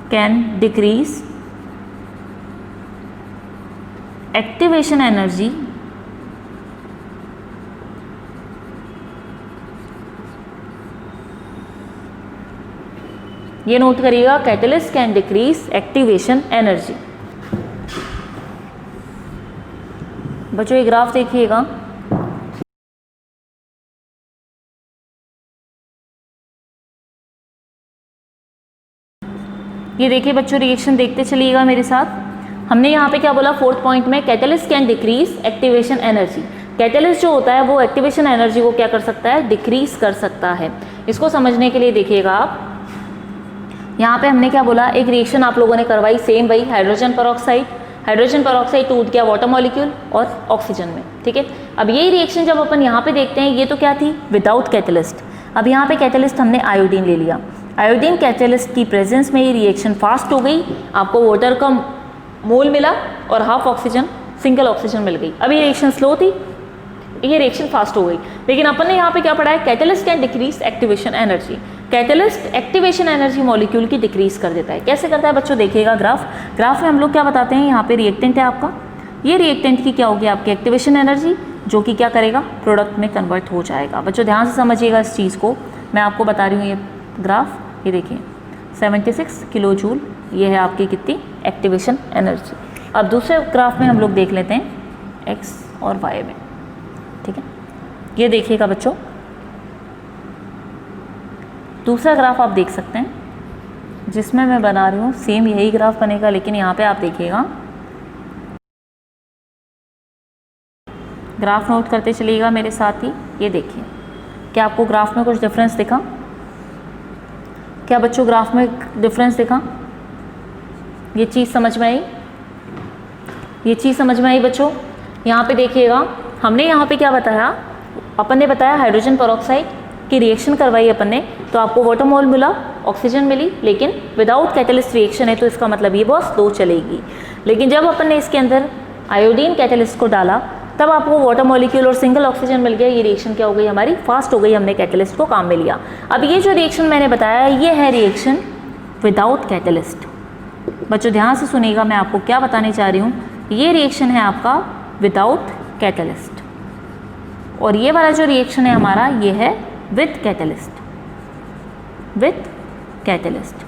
Speaker 1: can decrease activation energy ये नोट करिएगा, catalyst can decrease activation energy. बच्चों ये ग्राफ देखिएगा, ये देखिए बच्चों, रिएक्शन देखते चलिएगा मेरे साथ। हमने यहाँ पे क्या बोला फोर्थ पॉइंट में, catalyst can decrease activation energy. Catalyst जो होता है वो एक्टिवेशन एनर्जी को क्या कर सकता है, डिक्रीज कर सकता है। इसको समझने के लिए देखिएगा आप, यहाँ पे हमने क्या बोला, एक रिएक्शन आप लोगों ने करवाई, सेम वही हाइड्रोजन पेरोक्साइड टूट गया वाटर मॉलिक्यूल और ऑक्सीजन में, ठीक है। अब यही रिएक्शन जब अपन यहाँ पे देखते हैं, ये तो क्या थी, विदाउट कैटलिस्ट। अब यहाँ पे कैटलिस्ट हमने आयोडीन ले लिया, आयोडीन कैटलिस्ट की प्रेजेंस में ये रिएक्शन फास्ट हो गई, आपको वाटर का मोल मिला और हाफ ऑक्सीजन, सिंगल ऑक्सीजन मिल गई। अब ये रिएक्शन स्लो थी, ये रिएक्शन फास्ट हो गई, लेकिन अपन ने यहाँ पे क्या पढ़ा है, catalyst can decrease activation energy. Catalyst activation energy molecule की डिक्रीज कर देता है। कैसे करता है बच्चों, देखिएगा ग्राफ में हम लोग क्या बताते हैं, यहाँ पे रिएक्टेंट है आपका, ये रिएक्टेंट की क्या होगी, आपकी एक्टिवेशन एनर्जी, जो कि क्या करेगा, प्रोडक्ट में कन्वर्ट हो जाएगा। बच्चों ध्यान से समझिएगा इस चीज़ को, मैं आपको बता रही हूँ ये ग्राफ, ये देखिए 76 किलो जूल, ये है आपकी कितनी एक्टिवेशन एनर्जी। अब दूसरे ग्राफ में हम लोग देख लेते हैं एक्स और वाई में, ठीक है। ये देखिएगा बच्चों, दूसरा ग्राफ आप देख सकते हैं जिसमें मैं बना रही हूँ, सेम यही ग्राफ बनेगा, लेकिन यहाँ पे आप देखिएगा, ग्राफ नोट करते चलिएगा मेरे साथ ही। ये देखिए, क्या आपको ग्राफ में कुछ डिफरेंस दिखा? क्या बच्चों ग्राफ में डिफरेंस दिखा? ये चीज़ समझ में आई? ये चीज़ समझ में आई बच्चों? यहाँ पे देखिएगा, हमने यहाँ पे क्या बताया, अपन ने बताया हाइड्रोजन पेरोक्साइड की रिएक्शन करवाई अपन ने, तो आपको वाटर मोल मिला, ऑक्सीजन मिली, लेकिन विदाउट कैटलिस्ट रिएक्शन है, तो इसका मतलब ये बहुत स्लो चलेगी। लेकिन जब अपन ने इसके अंदर आयोडीन कैटलिस्ट को डाला, तब आपको वाटर मॉलिक्यूल और सिंगल ऑक्सीजन मिल गया। ये रिएक्शन क्या हो गई हमारी, फास्ट हो गई, हमने कैटलिस्ट को काम में लिया। अब ये जो रिएक्शन मैंने बताया, ये है रिएक्शन विदाउट कैटलिस्ट। बच्चों ध्यान से सुनिएगा, मैं आपको क्या बताने चाह रही हूँ, ये रिएक्शन है आपका विदाउट कैटलिस्ट, और ये वाला जो रिएक्शन है हमारा, ये है विद कैटलिस्ट, विद कैटलिस्ट।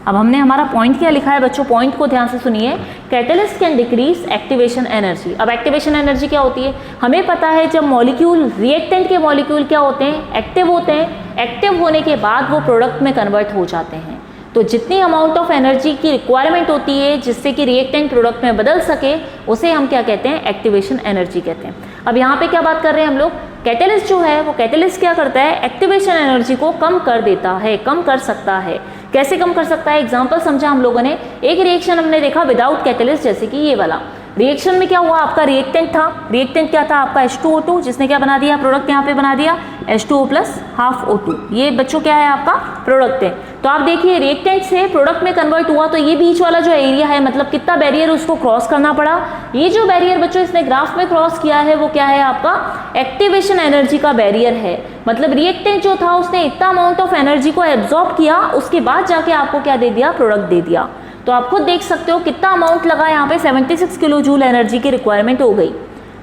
Speaker 1: अब हमने हमारा पॉइंट क्या लिखा है बच्चों, पॉइंट को ध्यान से सुनिए, catalyst can decrease activation energy. अब एक्टिवेशन एनर्जी क्या होती है, हमें पता है जब मॉलिक्यूल, रिएक्टेंट के मॉलिक्यूल क्या होते हैं, एक्टिव होते हैं, एक्टिव होने के बाद वो प्रोडक्ट में कन्वर्ट हो जाते हैं। तो जितनी अमाउंट ऑफ एनर्जी की रिक्वायरमेंट होती है जिससे कि रिएक्टेंट प्रोडक्ट में बदल सके, उसे हम क्या कहते हैं, एक्टिवेशन एनर्जी कहते हैं। अब यहाँ पे क्या बात कर रहे हैं हम लोग, कैटेलिस्ट जो है वो कैटेलिस्ट क्या करता है, एक्टिवेशन एनर्जी को कम कर देता है, कम कर सकता है। कैसे कम कर सकता है, एग्जाम्पल समझा हम लोगों ने। एक रिएक्शन हमने देखा विदाउट कैटेलिस्ट, जैसे कि ये वाला रिएक्शन में क्या हुआ, आपका रिएक्टेंट था, रिएक्टेंट क्या था आपका H2O2, जिसने क्या बना दिया, प्रोडक्ट यहाँ पे बना दिया H2O प्लस हाफ O2। ये बच्चों क्या है, आपका प्रोडक्ट है। तो आप देखिए रिएक्टेंट से प्रोडक्ट में कन्वर्ट हुआ, तो ये बीच वाला जो एरिया है, मतलब कितना बैरियर उसको क्रॉस करना पड़ा। ये जो बैरियर बच्चों इसने ग्राफ में क्रॉस किया है वो क्या है, आपका एक्टिवेशन एनर्जी का बैरियर है। मतलब रिएक्टेंट जो था उसने इतना अमाउंट ऑफ एनर्जी को एब्जॉर्ब किया, उसके बाद जाके आपको क्या दे दिया, प्रोडक्ट दे दिया। तो आप खुद देख सकते हो कितना अमाउंट लगा, यहाँ पे 76 किलो जूल एनर्जी की रिक्वायरमेंट हो गई।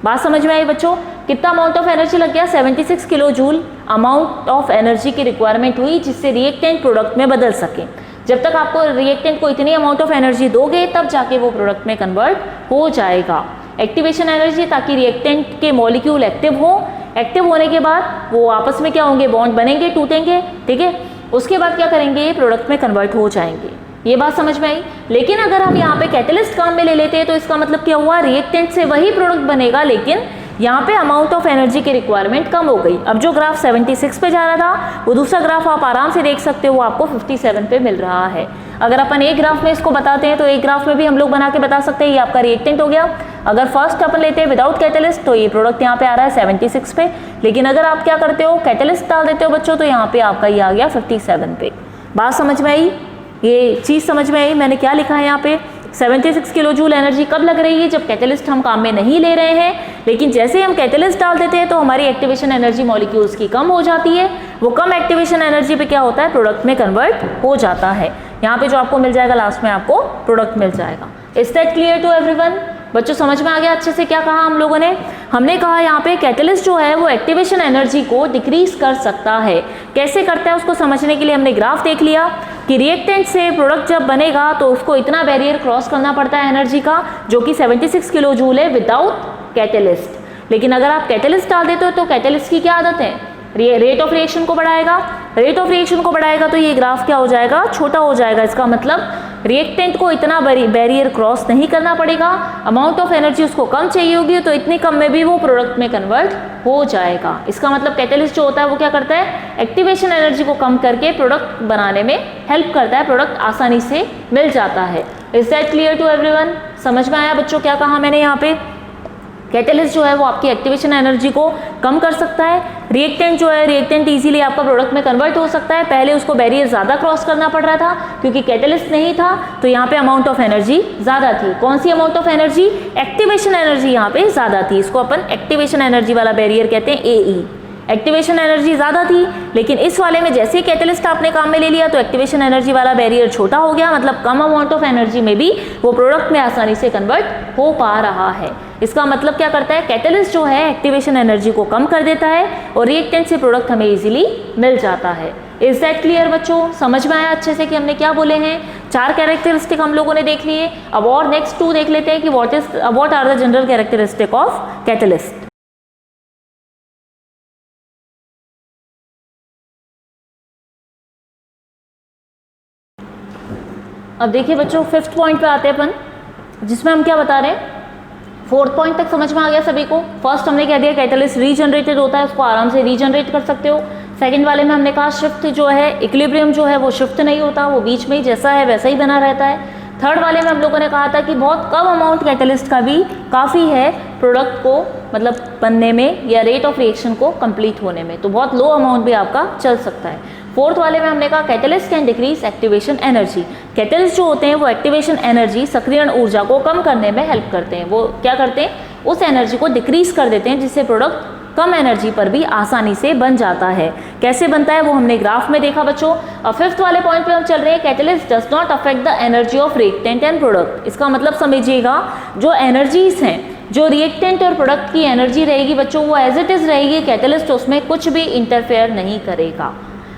Speaker 1: बात समझ में आई बच्चों, कितना अमाउंट ऑफ एनर्जी लग गया, 76 kilo joule amount of energy की रिक्वायरमेंट हुई, जिससे रिएक्टेंट प्रोडक्ट में बदल सके। जब तक आपको रिएक्टेंट को इतनी अमाउंट ऑफ एनर्जी दोगे तब जाके वो प्रोडक्ट में कन्वर्ट हो जाएगा। एक्टिवेशन एनर्जी, ताकि रिएक्टेंट के मॉलिक्यूल एक्टिव हो, एक्टिव होने के बाद वो आपस में क्या होंगे, बॉन्ड बनेंगे, टूटेंगे, ठीक है। उसके बाद क्या करेंगे, ये प्रोडक्ट में कन्वर्ट हो जाएंगे। ये बात समझ में आई। लेकिन अगर हम यहाँ पे कैटेलिस्ट काम में ले लेते हैं तो इसका मतलब क्या हुआ, रिएक्टेंट से वही प्रोडक्ट बनेगा, लेकिन यहाँ पे अमाउंट ऑफ एनर्जी की रिक्वायरमेंट कम हो गई। अब जो ग्राफ 76 पे जा रहा था, वो दूसरा ग्राफ आप आराम से देख सकते हो, वो आपको 57 पे मिल रहा है। अगर अपन एक ग्राफ में इसको बताते हैं तो एक ग्राफ में भी हम लोग बना के बता सकते हैं, ये आपका रिएक्टेंट हो गया। अगर फर्स्ट अपन लेते हैं विदाउट कैटेलिस्ट, तो ये प्रोडक्ट यहाँ पे आ रहा है 76 पे। लेकिन अगर आप क्या करते हो, कैटेलिस्ट डाल देते हो बच्चों, तो यहाँ पे आपका ये आ गया 57 पे। बात समझ में आई, ये चीज़ समझ में आई। मैंने क्या लिखा है यहाँ पे, 76 किलो जूल एनर्जी कब लग रही है, जब कैटेलिस्ट हम काम में नहीं ले रहे हैं। लेकिन जैसे ही हम कैटेलिस्ट डाल देते हैं तो हमारी एक्टिवेशन एनर्जी मॉलिक्यूल्स की कम हो जाती है। वो कम एक्टिवेशन एनर्जी पे क्या होता है, प्रोडक्ट में कन्वर्ट हो जाता है। यहाँ पे जो आपको मिल जाएगा लास्ट में, आपको प्रोडक्ट मिल जाएगा। Is that clear to everyone? बच्चों समझ में आ गया अच्छे से क्या कहा हम लोगों ने? हमने कहा यहाँ पे कैटेलिस्ट जो है वो एक्टिवेशन एनर्जी को डिक्रीज कर सकता है। कैसे करता है उसको समझने के लिए हमने ग्राफ देख लिया कि रिएक्टेंट से प्रोडक्ट जब बनेगा तो उसको इतना बैरियर क्रॉस करना पड़ता है एनर्जी का, जो कि 76 किलो जूल है विदाउट कैटेलिस्ट। लेकिन अगर आप कैटेलिस्ट डाल देते हो तो कैटेलिस्ट की क्या आदत है, रेट ऑफ रिएक्शन को बढ़ाएगा। रेट ऑफ रिएक्शन को बढ़ाएगा तो ये ग्राफ क्या हो जाएगा, छोटा हो जाएगा। इसका मतलब रिएक्टेंट को इतना बैरियर क्रॉस नहीं करना पड़ेगा, अमाउंट ऑफ एनर्जी उसको कम चाहिए होगी, तो इतनी कम में भी वो प्रोडक्ट में कन्वर्ट हो जाएगा। इसका मतलब कैटेलिस्ट जो होता है वो क्या करता है, एक्टिवेशन एनर्जी को कम करके प्रोडक्ट बनाने में हेल्प करता है, प्रोडक्ट आसानी से मिल जाता है। Is that clear to everyone? समझ में आया बच्चों क्या कहा मैंने यहाँ पे? कैटेलिस्ट जो है वो आपकी एक्टिवेशन एनर्जी को कम कर सकता है। रिएक्टेंट जो है, रिएक्टेंट इजीली आपका प्रोडक्ट में कन्वर्ट हो सकता है। पहले उसको बैरियर ज़्यादा क्रॉस करना पड़ रहा था क्योंकि कैटेलिस्ट नहीं था, तो यहाँ पे अमाउंट ऑफ एनर्जी ज़्यादा थी। कौन सी amount of energy? Activation energy यहाँ पे ज़्यादा थी। इसको अपन एक्टिवेशन एनर्जी वाला बैरियर कहते हैं, AE। एक्टिवेशन एनर्जी ज़्यादा थी, लेकिन इस वाले में जैसे ही कैटेलिस्ट आपने काम में ले लिया तो एक्टिवेशन एनर्जी वाला बैरियर छोटा हो गया, मतलब कम अमाउंट ऑफ एनर्जी में भी वो प्रोडक्ट में आसानी से कन्वर्ट हो पा रहा है। इसका मतलब क्या करता है, कैटेलिस्ट जो है एक्टिवेशन एनर्जी को कम कर देता है और रिएक्टेंट से प्रोडक्ट हमें इजीली मिल जाता है। इज दैट क्लियर बच्चों? समझ में आया अच्छे से कि हमने क्या बोले हैं? 4 कैरेक्टरिस्टिक हम लोगों ने देख लिए। अब और नेक्स्ट 2 देख लेते हैं कि what are the general characteristic of catalyst. अब देखिए बच्चों, 5th पॉइंट पे आते हैं अपन, जिसमें हम क्या बता रहे हैं। 4th पॉइंट तक समझ में आ गया सभी को? फर्स्ट हमने कह दिया कैटेलिस्ट रीजनरेटेड होता है, उसको आराम से रीजनरेट कर सकते हो। सेकंड वाले में हमने कहा शिफ्ट जो है, इक्विलिब्रियम जो है वो शिफ्ट नहीं होता, वो बीच में ही जैसा है वैसा ही बना रहता है। थर्ड वाले में हम लोगों ने कहा था कि बहुत कम अमाउंट कैटेलिस्ट का भी काफ़ी है प्रोडक्ट को मतलब बनने में या रेट ऑफ रिएक्शन को कंप्लीट होने में, तो बहुत लो अमाउंट भी आपका चल सकता है। 4th वाले में हमने कहा catalyst can decrease activation energy. Catalyst जो होते हैं वो एक्टिवेशन एनर्जी, सक्रियण ऊर्जा को कम करने में हेल्प करते हैं। वो क्या करते हैं, उस एनर्जी को डिक्रीज कर देते हैं, जिससे प्रोडक्ट कम एनर्जी पर भी आसानी से बन जाता है। कैसे बनता है वो हमने ग्राफ में देखा बच्चों। अब 5th वाले पॉइंट पे हम चल रहे हैं, catalyst does not affect the energy of reactant and product. इसका मतलब समझिएगा, जो एनर्जीज हैं, जो रिएक्टेंट और प्रोडक्ट की एनर्जी रहेगी बच्चों, वो एज इट इज रहेगी। कैटेलिस्ट उसमें कुछ भी इंटरफेयर नहीं करेगा।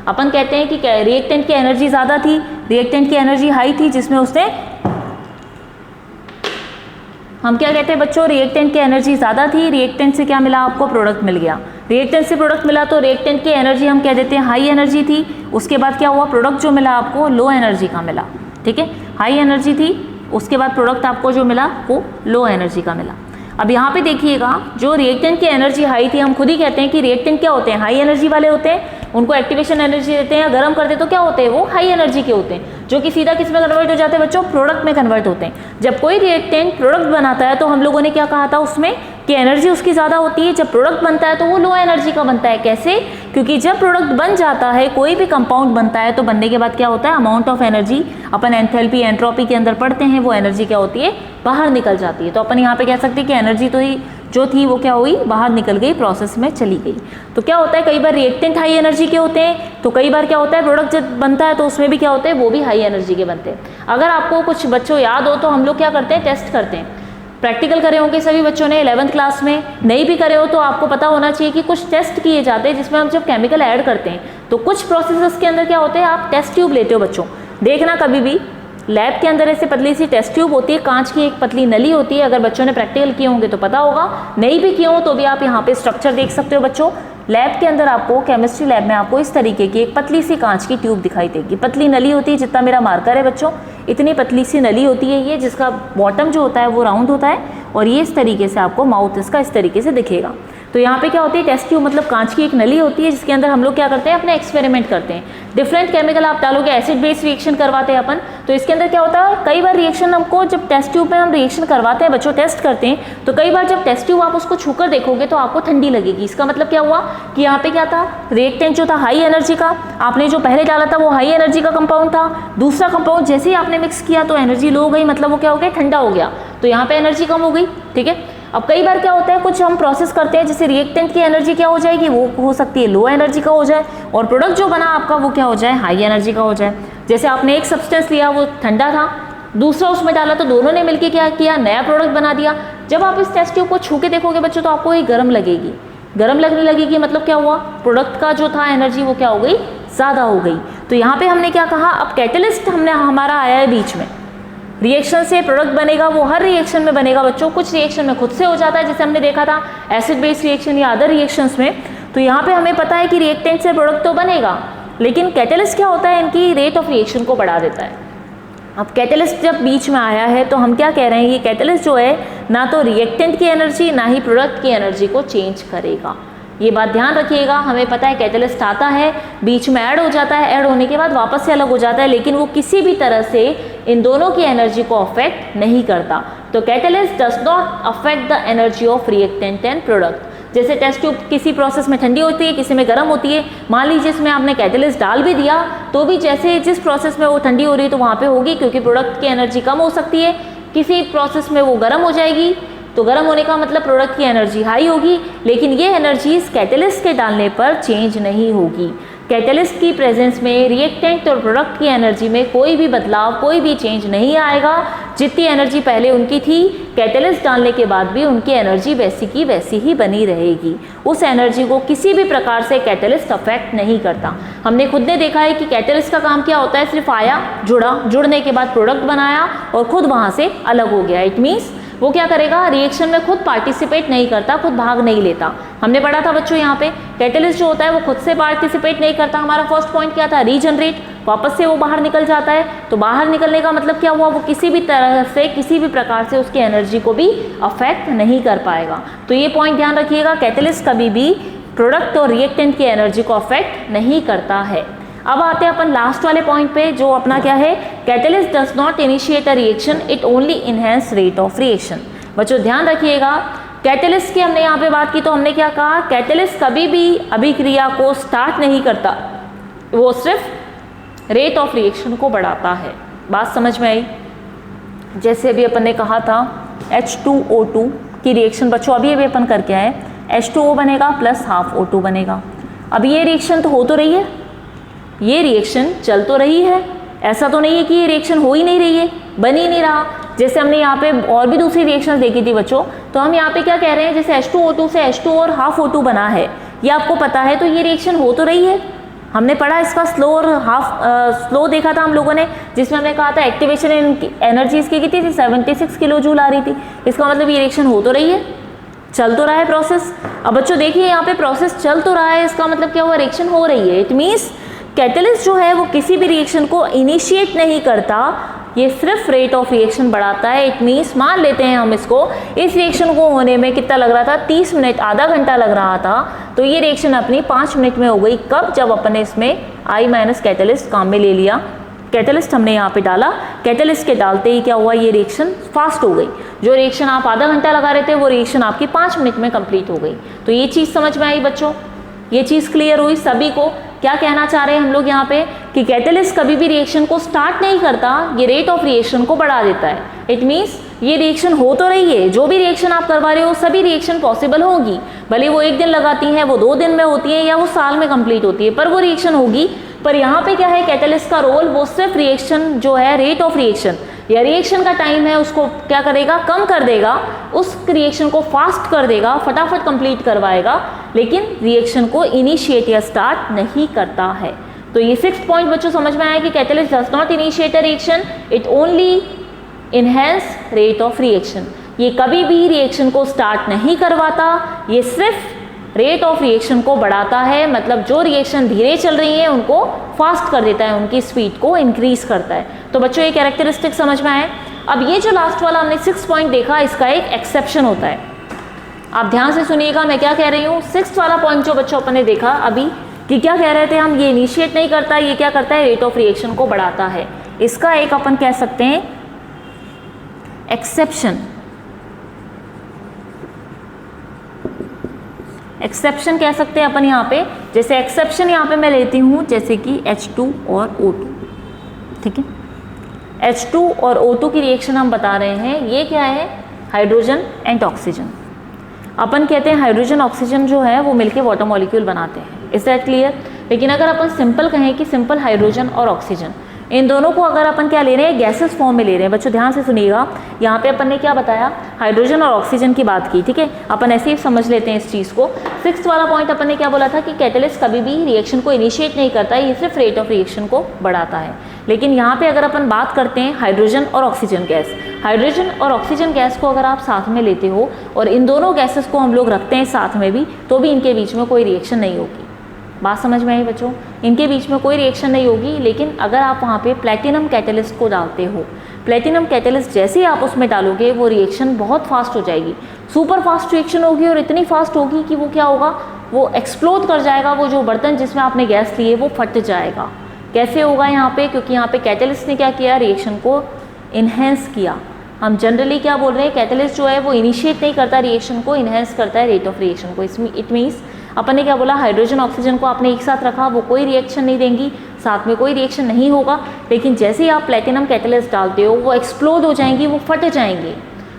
Speaker 1: अपन कहते हैं कि रिएक्टेंट की एनर्जी ज़्यादा थी, रिएक्टेंट की एनर्जी हाई थी, जिसमें उसने, हम क्या कहते हैं बच्चों, रिएक्टेंट की एनर्जी ज़्यादा थी, रिएक्टेंट से क्या मिला आपको, प्रोडक्ट मिल गया। रिएक्टेंट से प्रोडक्ट मिला तो रिएक्टेंट की एनर्जी हम कह देते हैं हाई एनर्जी थी, उसके बाद क्या हुआ, प्रोडक्ट जो मिला आपको लो एनर्जी का मिला, ठीक है, हाई एनर्जी थी, उसके बाद प्रोडक्ट आपको जो मिला वो लो एनर्जी का मिला। अब यहाँ पे देखिएगा जो रिएक्टेंट की एनर्जी हाई थी, हम खुद ही कहते हैं कि रिएक्टेंट क्या होते हैं, हाई एनर्जी वाले होते हैं, उनको एक्टिवेशन एनर्जी देते हैं या गर्म करते तो क्या होते हैं, वो हाई एनर्जी के होते हैं, जो कि सीधा किस में कन्वर्ट हो जाते हैं बच्चों, प्रोडक्ट में कन्वर्ट होते हैं। जब कोई रिएक्टेंट प्रोडक्ट बनाता है तो हम लोगों ने क्या कहा था उसमें कि एनर्जी उसकी ज़्यादा होती है, जब प्रोडक्ट बनता है तो वो लो एनर्जी का बनता है। कैसे? क्योंकि जब प्रोडक्ट बन जाता है, कोई भी कंपाउंड बनता है तो बनने के बाद क्या होता है, amount of energy upon enthalpy entropy के अंदर पढ़ते हैं, वो एनर्जी क्या होती है, बाहर निकल जाती है। तो अपन यहाँ पे कह सकते हैं कि एनर्जी तो ही जो थी वो क्या हुई, बाहर निकल गई, प्रोसेस में चली गई। तो क्या होता है, कई बार रिएक्टेंट हाई एनर्जी के होते हैं, तो कई बार क्या होता है प्रोडक्ट जब बनता है तो उसमें भी क्या होते हैं, वो भी हाई एनर्जी के बनते हैं। अगर आपको कुछ बच्चों याद हो तो हम लोग क्या करते हैं, टेस्ट करते हैं। प्रैक्टिकल करे होंगे सभी बच्चों ने 11th क्लास में, नहीं भी करे हो तो आपको पता होना चाहिए कि कुछ टेस्ट किए जाते हैं जिसमें हम जब केमिकल ऐड करते हैं तो कुछ प्रोसेसेस के अंदर क्या होते हैं, आप टेस्ट ट्यूब लेते हो बच्चों। देखना कभी भी लैब के अंदर ऐसे पतली सी टेस्ट ट्यूब होती है, कांच की एक पतली नली होती है, अगर बच्चों ने प्रैक्टिकल किए होंगे तो पता होगा, नहीं भी किए हो तो भी आप यहाँ पे स्ट्रक्चर देख सकते हो बच्चों। लैब के अंदर आपको केमिस्ट्री लैब में आपको इस तरीके की एक पतली सी कांच की ट्यूब दिखाई देगी, पतली नली होती है, जितना मेरा मार्कर है बच्चों इतनी पतली सी नली होती है ये, जिसका बॉटम जो होता है वो राउंड होता है और ये इस तरीके से आपको माउथ इसका इस तरीके से दिखेगा। तो यहाँ पे क्या होती है, टेस्ट ट्यूब मतलब कांच की एक नली होती है जिसके अंदर हम लोग क्या करते हैं, अपने एक्सपेरिमेंट करते हैं। डिफरेंट केमिकल आप डालोगे, एसिड बेस रिएक्शन करवाते हैं अपन, तो इसके अंदर क्या होता है, कई बार रिएक्शन हमको जब टेस्ट ट्यूब में हम रिएक्शन करवाते हैं बच्चों, टेस्ट करते हैं, तो कई बार जब टेस्ट ट्यूब आप उसको छूकर देखोगे तो आपको ठंडी लगेगी। इसका मतलब क्या हुआ कि यहाँ पे क्या था, रिएक्टेंट जो था हाई एनर्जी का, आपने जो पहले डाला था वो हाई एनर्जी का कंपाउंड था, दूसरा कंपाउंड जैसे ही आपने मिक्स किया तो एनर्जी लो हो गई, मतलब वो क्या हो गया, ठंडा हो गया, तो यहाँ पे एनर्जी कम हो गई, ठीक है। अब कई बार क्या होता है, कुछ हम प्रोसेस करते हैं जैसे रिएक्टेंट की एनर्जी क्या हो जाएगी, वो हो सकती है लो एनर्जी का हो जाए, और प्रोडक्ट जो बना आपका वो क्या हो जाए, हाई एनर्जी का हो जाए। जैसे आपने एक सब्सटेंस लिया वो ठंडा था, दूसरा उसमें डाला तो दोनों ने मिलकर क्या किया, नया प्रोडक्ट बना दिया। जब आप इस टेस्ट ट्यूब को छू के देखोगे बच्चों तो आपको ये गर्म लगेगी, गर्म लगने लगेगी, मतलब क्या हुआ, प्रोडक्ट का जो था एनर्जी वो क्या हो गई, ज़्यादा हो गई। तो यहाँ पे हमने क्या कहा, अब कैटलिस्ट हमने हमारा आया है बीच में, रिएक्शन से प्रोडक्ट बनेगा, वो हर रिएक्शन में बनेगा बच्चों, कुछ रिएक्शन में खुद से हो जाता है जैसे हमने देखा था एसिड बेस रिएक्शन या अदर रिएक्शंस में। तो यहाँ पे हमें पता है कि रिएक्टेंट से प्रोडक्ट तो बनेगा, लेकिन कैटलिस्ट क्या होता है, इनकी रेट ऑफ रिएक्शन को बढ़ा देता है। अब कैटलिस्ट जब बीच में आया है तो हम क्या कह रहे हैं, ये कैटलिस्ट जो है ना तो रिएक्टेंट की एनर्जी ना ही प्रोडक्ट की एनर्जी को चेंज करेगा। ये बात ध्यान रखिएगा, हमें पता है कैटलिस्ट आता है, बीच में ऐड हो जाता है, ऐड होने के बाद वापस से अलग हो जाता है, लेकिन वो किसी भी तरह से इन दोनों की एनर्जी को अफेक्ट नहीं करता। तो catalyst does not affect the energy of reactant and product. जैसे टेस्ट ट्यूब किसी प्रोसेस में ठंडी होती है, किसी में गर्म होती है, मान लीजिए इसमें आपने कैटलिस्ट डाल भी दिया तो भी जैसे जिस प्रोसेस में वो ठंडी हो रही है तो वहाँ पे होगी, क्योंकि प्रोडक्ट की एनर्जी कम हो सकती है, किसी प्रोसेस में वो गर्म हो जाएगी, तो गर्म होने का मतलब प्रोडक्ट की एनर्जी हाई होगी, लेकिन ये एनर्जी इस कैटलिस्ट के डालने पर चेंज नहीं होगी। कैटलिस्ट की प्रेजेंस में रिएक्टेंट और प्रोडक्ट की एनर्जी में कोई भी बदलाव, कोई भी चेंज नहीं आएगा। जितनी एनर्जी पहले उनकी थी, कैटलिस्ट डालने के बाद भी उनकी एनर्जी वैसी की वैसी ही बनी रहेगी। उस एनर्जी को किसी भी प्रकार से कैटलिस्ट अफेक्ट नहीं करता। हमने खुद ने देखा है कि कैटलिस्ट का काम क्या होता है, सिर्फ आया, जुड़ा, जुड़ने के बाद प्रोडक्ट बनाया और खुद वहाँ से अलग हो गया। इट मीन्स वो क्या करेगा, रिएक्शन में खुद पार्टिसिपेट नहीं करता, खुद भाग नहीं लेता। हमने पढ़ा था बच्चों यहाँ पे कैटलिस्ट जो होता है वो खुद से पार्टिसिपेट नहीं करता। हमारा फर्स्ट पॉइंट क्या था, रीजनरेट, वापस से वो बाहर निकल जाता है। तो बाहर निकलने का मतलब क्या हुआ, वो किसी भी तरह से, किसी भी प्रकार से उसकी एनर्जी को भी अफेक्ट नहीं कर पाएगा। तो ये पॉइंट ध्यान रखिएगा, कैटलिस्ट कभी भी प्रोडक्ट और रिएक्टेंट की एनर्जी को अफेक्ट नहीं करता है। अब आते हैं अपन लास्ट वाले पॉइंट पे, जो अपना क्या है, catalyst does not initiate a reaction, it only enhance rate of reaction. बच्चों ध्यान रखिएगा, कैटलिस्ट की हमने यहाँ पे बात की तो हमने क्या कहा, कैटलिस्ट कभी भी अभिक्रिया को स्टार्ट नहीं करता, वो सिर्फ रेट ऑफ रिएक्शन को बढ़ाता है। बात समझ में आई? जैसे अभी अपन ने कहा था H2O2 की रिएक्शन बच्चों अभी अपन करके आए, H2O बनेगा प्लस हाफ O2 बनेगा। अब ये रिएक्शन तो हो तो रही है, ये रिएक्शन चल तो रही है, ऐसा तो नहीं है कि ये रिएक्शन हो ही नहीं रही है, बन ही नहीं रहा। जैसे हमने यहाँ पे और भी दूसरी रिएक्शंस देखी थी बच्चों, तो हम यहाँ पे क्या कह रहे हैं, जैसे H2O2 से H2O और हाफ O2 बना है, ये आपको पता है, तो ये रिएक्शन हो तो रही है। हमने पढ़ा इसका स्लो और हाफ स्लो देखा था हम लोगों ने, जिसमें हमने कहा था एक्टिवेशन एनर्जी इसकी कितनी थी, 76 किलो जूल आ रही थी। इसका मतलब ये रिएक्शन हो तो रही है, चल तो रहा है प्रोसेस। अब बच्चों देखिए यहाँ पे प्रोसेस चल तो रहा है, इसका मतलब क्या हुआ, रिएक्शन हो रही है। इट मीन्स कैटलिस्ट जो है वो किसी भी रिएक्शन को इनिशिएट नहीं करता, ये सिर्फ रेट ऑफ रिएक्शन बढ़ाता है। इट मीन्स मान लेते हैं हम इसको, इस रिएक्शन को होने में कितना लग रहा था, 30 मिनट, आधा घंटा लग रहा था, तो ये रिएक्शन अपनी 5 मिनट में हो गई। कब? जब अपन ने इसमें I माइनस कैटलिस्ट काम में ले लिया, कैटलिस्ट हमने यहाँ पे डाला, कैटलिस्ट के डालते ही क्या हुआ, ये रिएक्शन फास्ट हो गई। जो रिएक्शन आप आधा घंटा लगा रहे थे वो रिएक्शन आपकी 5 मिनट में कंप्लीट हो गई। तो ये चीज़ समझ में आई बच्चों, ये चीज़ क्लियर हुई सभी को। क्या कहना चाह रहे हैं हम लोग यहाँ पे कि कैटलिस्ट कभी भी रिएक्शन को स्टार्ट नहीं करता, ये रेट ऑफ रिएक्शन को बढ़ा देता है। इट मीन्स ये रिएक्शन हो तो रही है, जो भी रिएक्शन आप करवा रहे हो सभी रिएक्शन पॉसिबल होगी, भले वो 1 दिन लगाती हैं, वो 2 दिन में होती है, या वो साल में कंप्लीट होती है, पर वो रिएक्शन होगी। पर यहाँ पे क्या है, कैटलिस्ट का रोल, वो सिर्फ रिएक्शन जो है, रेट ऑफ रिएक्शन या रिएक्शन का टाइम है उसको क्या करेगा, कम कर देगा, उस रिएक्शन को फास्ट कर देगा, फटाफट कंप्लीट करवाएगा, लेकिन रिएक्शन को इनिशिएट या स्टार्ट नहीं करता है। तो ये 6th पॉइंट बच्चों समझ में आया कि catalyst does not initiate a reaction, it only enhance rate of reaction. ये कभी भी रिएक्शन को स्टार्ट नहीं करवाता, ये सिर्फ रेट ऑफ रिएक्शन को बढ़ाता है, मतलब जो रिएक्शन धीरे चल रही है उनको फास्ट कर देता है, उनकी स्पीड को इंक्रीज करता है। तो बच्चों ये कैरेक्टरिस्टिक समझ में आए। अब ये जो लास्ट वाला हमने 6th पॉइंट देखा, इसका एक एक्सेप्शन होता है। आप ध्यान से सुनिएगा मैं क्या कह रही हूँ। 6th वाला पॉइंट जो बच्चों अपन ने देखा अभी कि क्या कह रहे थे हम, ये इनिशिएट नहीं करता, ये क्या करता है, रेट ऑफ रिएक्शन को बढ़ाता है। इसका एक अपन कह सकते हैं एक्सेप्शन। एक्सेप्शन कह सकते हैं अपन यहाँ पे, जैसे एक्सेप्शन यहाँ पे मैं लेती हूँ जैसे कि H2 और O2, ठीक है। H2 और O2 की रिएक्शन हम बता रहे हैं, ये क्या है, हाइड्रोजन एंड ऑक्सीजन। अपन कहते हैं हाइड्रोजन ऑक्सीजन जो है वो मिलके वाटर मॉलिक्यूल बनाते हैं, इज दैट क्लियर। लेकिन अगर अपन सिंपल कहें कि सिंपल हाइड्रोजन और ऑक्सीजन, इन दोनों को अगर अपन क्या ले रहे हैं, गैसेस फॉर्म में ले रहे हैं। बच्चों ध्यान से सुनिएगा, यहाँ पे अपन ने क्या बताया, हाइड्रोजन और ऑक्सीजन की बात की, ठीक है। अपन ऐसे ही समझ लेते हैं इस चीज़ को। 6th वाला पॉइंट अपन ने क्या बोला था कि कैटलिस्ट कभी भी रिएक्शन को इनिशिएट नहीं करता है, ये सिर्फ रेट ऑफ रिएक्शन को बढ़ाता है। लेकिन यहाँ पे अगर अपन बात करते हैं हाइड्रोजन और ऑक्सीजन गैस, हाइड्रोजन और ऑक्सीजन गैस को अगर आप साथ में लेते हो और इन दोनों गैसेस को हम लोग रखते हैं साथ में भी, तो भी इनके बीच में कोई रिएक्शन नहीं होगी। बात समझ में आई बच्चों, इनके बीच में कोई रिएक्शन नहीं होगी। लेकिन अगर आप वहाँ पे प्लैटिनम कैटलिस्ट को डालते हो, प्लैटिनम कैटलिस्ट जैसे ही आप उसमें डालोगे वो रिएक्शन बहुत फास्ट हो जाएगी, सुपर फास्ट रिएक्शन होगी, और इतनी फास्ट होगी कि वो क्या होगा, वो एक्सप्लोड कर जाएगा, वो जो बर्तन जिसमें आपने गैस ली है वो फट जाएगा। कैसे होगा यहाँ पे, क्योंकि यहाँ पे कैटलिस्ट ने क्या किया, रिएक्शन को इन्हेंस किया। हम जनरली क्या बोल रहे हैं, कैटलिस्ट जो है वो इनिशिएट नहीं करता रिएक्शन को, इन्हेंस करता है रेट ऑफ रिएक्शन को। इसमें इट मीन्स अपन ने क्या बोला, हाइड्रोजन ऑक्सीजन को आपने एक साथ रखा, वो कोई रिएक्शन नहीं देंगी, साथ में कोई रिएक्शन नहीं होगा। लेकिन जैसे ही आप प्लैटिनम कैटलिस्ट डालते हो वो एक्सप्लोड हो जाएंगी, वो फट जाएंगी,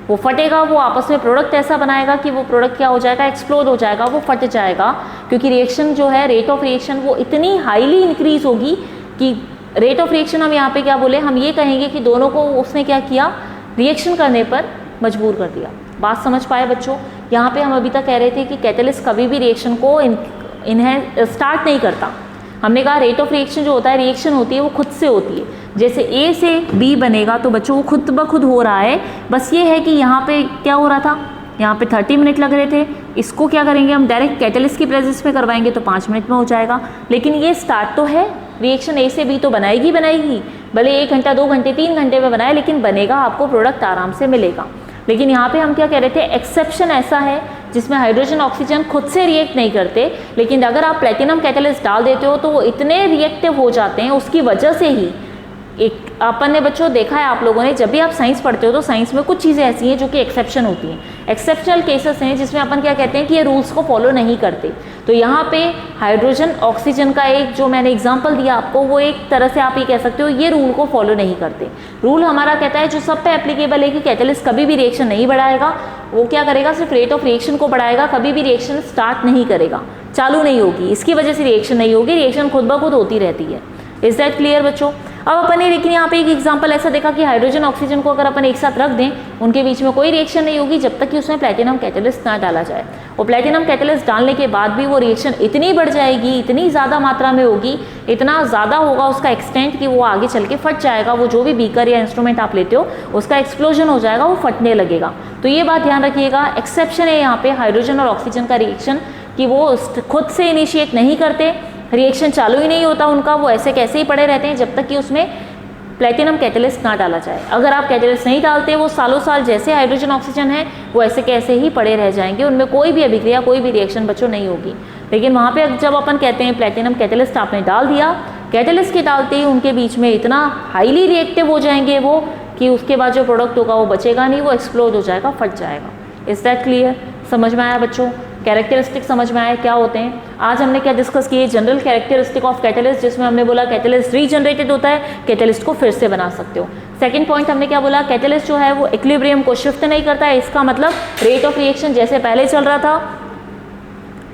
Speaker 1: वो फटेगा, वो आपस में प्रोडक्ट ऐसा बनाएगा कि वो प्रोडक्ट क्या हो जाएगा, एक्सप्लोड हो जाएगा, वो फट जाएगा। क्योंकि रिएक्शन जो है, रेट ऑफ रिएक्शन वो इतनी हाईली इंक्रीज होगी कि रेट ऑफ रिएक्शन हम यहाँ पे क्या बोले, हम ये कहेंगे कि दोनों को उसने क्या किया, रिएक्शन करने पर मजबूर कर दिया। बात समझ पाए बच्चों। यहाँ पे हम अभी तक कह रहे थे कि कैटलिस्ट कभी भी रिएक्शन को इन्हें स्टार्ट नहीं करता। हमने कहा रेट ऑफ रिएक्शन जो होता है, रिएक्शन होती है वो खुद से होती है। जैसे ए से बी बनेगा तो बच्चों वो खुद ब खुद हो रहा है, बस ये है कि यहाँ पे क्या हो रहा था, यहाँ पे 30 मिनट लग रहे थे, इसको क्या करेंगे हम, डायरेक्ट कैटलिस्ट की प्रेजेंस में करवाएंगे तो 5 मिनट में हो जाएगा। लेकिन ये स्टार्ट तो है, रिएक्शन ए से बी तो बनाएगी, भले 1 घंटा 2 घंटे 3 घंटे में बनाए, लेकिन बनेगा, आपको प्रोडक्ट आराम से मिलेगा। लेकिन यहाँ पे हम क्या कह रहे थे, एक्सेप्शन ऐसा है जिसमें हाइड्रोजन ऑक्सीजन खुद से रिएक्ट नहीं करते, लेकिन अगर आप प्लैटिनम कैटलिस्ट डाल देते हो तो वो इतने रिएक्टिव हो जाते हैं, उसकी वजह से ही एक अपन ने बच्चों देखा है, आप लोगों ने जब भी आप साइंस पढ़ते हो तो साइंस में कुछ चीज़ें ऐसी हैं जो कि एक्सेप्शन होती हैं, एक्सेप्शनल केसेस हैं जिसमें अपन क्या कहते हैं कि ये रूल्स को फॉलो नहीं करते। तो यहाँ पे हाइड्रोजन ऑक्सीजन का एक जो मैंने एग्जांपल दिया आपको, वो एक तरह से आप ये कह सकते हो ये रूल को फॉलो नहीं करते। रूल हमारा कहता है जो सब पे एप्लीकेबल है कि कैटलिस्ट कभी भी रिएक्शन नहीं बढ़ाएगा, वो क्या करेगा, सिर्फ रेट ऑफ रिएक्शन को बढ़ाएगा, कभी भी रिएक्शन स्टार्ट नहीं करेगा, चालू नहीं होगी, इसकी वजह से रिएक्शन नहीं होगी, रिएक्शन खुद ब खुद होती रहती है। इज दैट क्लियर बच्चों। अब अपन ने लेकिन यहाँ पे एक एग्जांपल ऐसा देखा कि हाइड्रोजन ऑक्सीजन को अगर अपन एक साथ रख दें, उनके बीच में कोई रिएक्शन नहीं होगी जब तक कि उसमें प्लैटिनम कैटलिस्ट ना डाला जाए। और प्लैटिनम कैटलिस्ट डालने के बाद भी वो रिएक्शन इतनी बढ़ जाएगी, इतनी ज़्यादा मात्रा में होगी, इतना ज़्यादा होगा उसका एक्सटेंट कि वो आगे चल के फट जाएगा। वो जो भी बीकर या इंस्ट्रूमेंट आप लेते हो उसका एक्सप्लोजन हो जाएगा, वो फटने लगेगा। तो ये बात ध्यान रखिएगा, एक्सेप्शन है यहाँ पे हाइड्रोजन और ऑक्सीजन का रिएक्शन कि वो खुद से इनिशिएट नहीं करते, रिएक्शन चालू ही नहीं होता उनका, वो ऐसे कैसे ही पड़े रहते हैं जब तक कि उसमें प्लेटिनम कैटेलिस्ट ना डाला जाए। अगर आप कैटेलिस्ट नहीं डालते, वो सालों साल जैसे हाइड्रोजन ऑक्सीजन है वो ऐसे कैसे ही पड़े रह जाएंगे, उनमें कोई भी अभिक्रिया कोई भी रिएक्शन बच्चों नहीं होगी। लेकिन वहाँ पे जब अपन कहते हैं प्लेटिनम कैटेलिस्ट आपने डाल दिया, कैटेलिस्ट के डालते ही उनके बीच में इतना हाईली रिएक्टिव हो जाएंगे वो कि उसके बाद जो प्रोडक्ट होगा वो बचेगा नहीं, वो एक्सप्लोड हो जाएगा, फट जाएगा। Is that clear? समझ में आया बच्चों? कैरेक्टरिस्टिक समझ में आया क्या होते हैं? आज हमने क्या डिस्कस किए? जनरल कैरेक्टरिस्टिक ऑफ कैटेलिस्ट, जिसमें हमने बोला कैटेलिस्ट रीजनरेटेड होता है, कैटेलिस्ट को फिर से बना सकते हो। सेकंड पॉइंट हमने क्या बोला? कैटेलिस्ट जो है वो इक्विलिब्रियम को शिफ्ट नहीं करता है, इसका मतलब रेट ऑफ रिएक्शन जैसे पहले चल रहा था,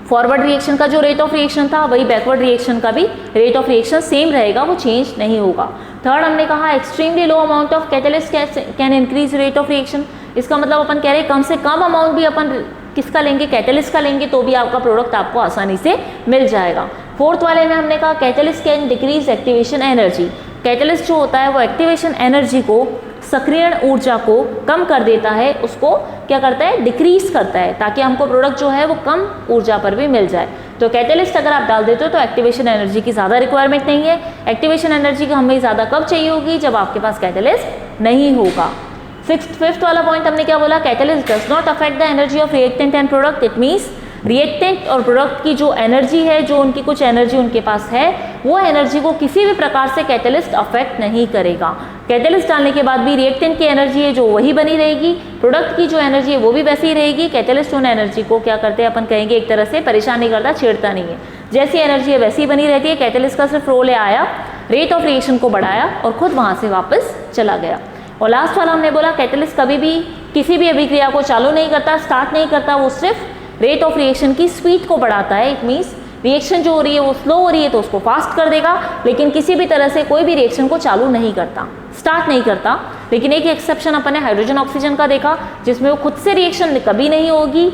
Speaker 1: फॉरवर्ड रिएक्शन का जो रेट ऑफ रिएक्शन था वही बैकवर्ड रिएक्शन का भी रेट ऑफ रिएक्शन सेम रहेगा, वो चेंज नहीं होगा। थर्ड हमने कहा extremely low amount of catalyst can increase rate of reaction, इसका मतलब अपन कह रहे हैं कम से कम अमाउंट भी अपन किसका लेंगे? कैटेलिस्ट का लेंगे, तो भी आपका प्रोडक्ट आपको आसानी से मिल जाएगा। फोर्थ वाले में हमने कहा catalyst can decrease activation energy, catalyst जो होता है वो एक्टिवेशन एनर्जी को, सक्रियण ऊर्जा को कम कर देता है, उसको क्या करता है? डिक्रीज करता है, ताकि हमको प्रोडक्ट जो है वो कम ऊर्जा पर भी मिल जाए। तो कैटेलिस्ट अगर आप डाल देते हो तो एक्टिवेशन एनर्जी की ज़्यादा रिक्वायरमेंट नहीं है। एक्टिवेशन एनर्जी की हमें ज़्यादा कब चाहिए होगी? जब आपके पास कैटेलिस्ट नहीं होगा। फिफ्थ वाला पॉइंट हमने क्या बोला? Catalyst does not affect the energy of reactant and product. It means reactant और प्रोडक्ट की जो एनर्जी है, जो उनकी कुछ एनर्जी उनके पास है, वो एनर्जी को किसी भी प्रकार से कैटेलिस्ट अफेक्ट नहीं करेगा। कैटेलिस्ट डालने के बाद भी रिएक्टेंट की एनर्जी है जो वही बनी रहेगी, प्रोडक्ट की जो एनर्जी है वो भी वैसी ही रहेगी। कैटेलिस्ट उन एनर्जी को क्या करते हैं, अपन कहेंगे एक तरह से परेशान नहीं करता, छेड़ता नहीं है, जैसी एनर्जी है वैसी बनी रहती है। कैटेलिस्ट का सिर्फ रोल आया, रेट ऑफ रिएक्शन को बढ़ाया और खुद वहाँ से वापस चला गया। और लास्ट वाला हमने बोला कैटेलिस्ट कभी भी किसी भी अभिक्रिया को चालू नहीं करता, स्टार्ट नहीं करता, वो सिर्फ रेट ऑफ रिएक्शन की स्पीड को बढ़ाता है। इट मीन्स रिएक्शन जो हो रही है वो स्लो हो रही है तो उसको फास्ट कर देगा, लेकिन किसी भी तरह से कोई भी रिएक्शन को चालू नहीं करता, स्टार्ट नहीं करता। लेकिन एक एक्सेप्शन अपन ने हाइड्रोजन ऑक्सीजन का देखा, जिसमें वो खुद से रिएक्शन कभी नहीं होगी,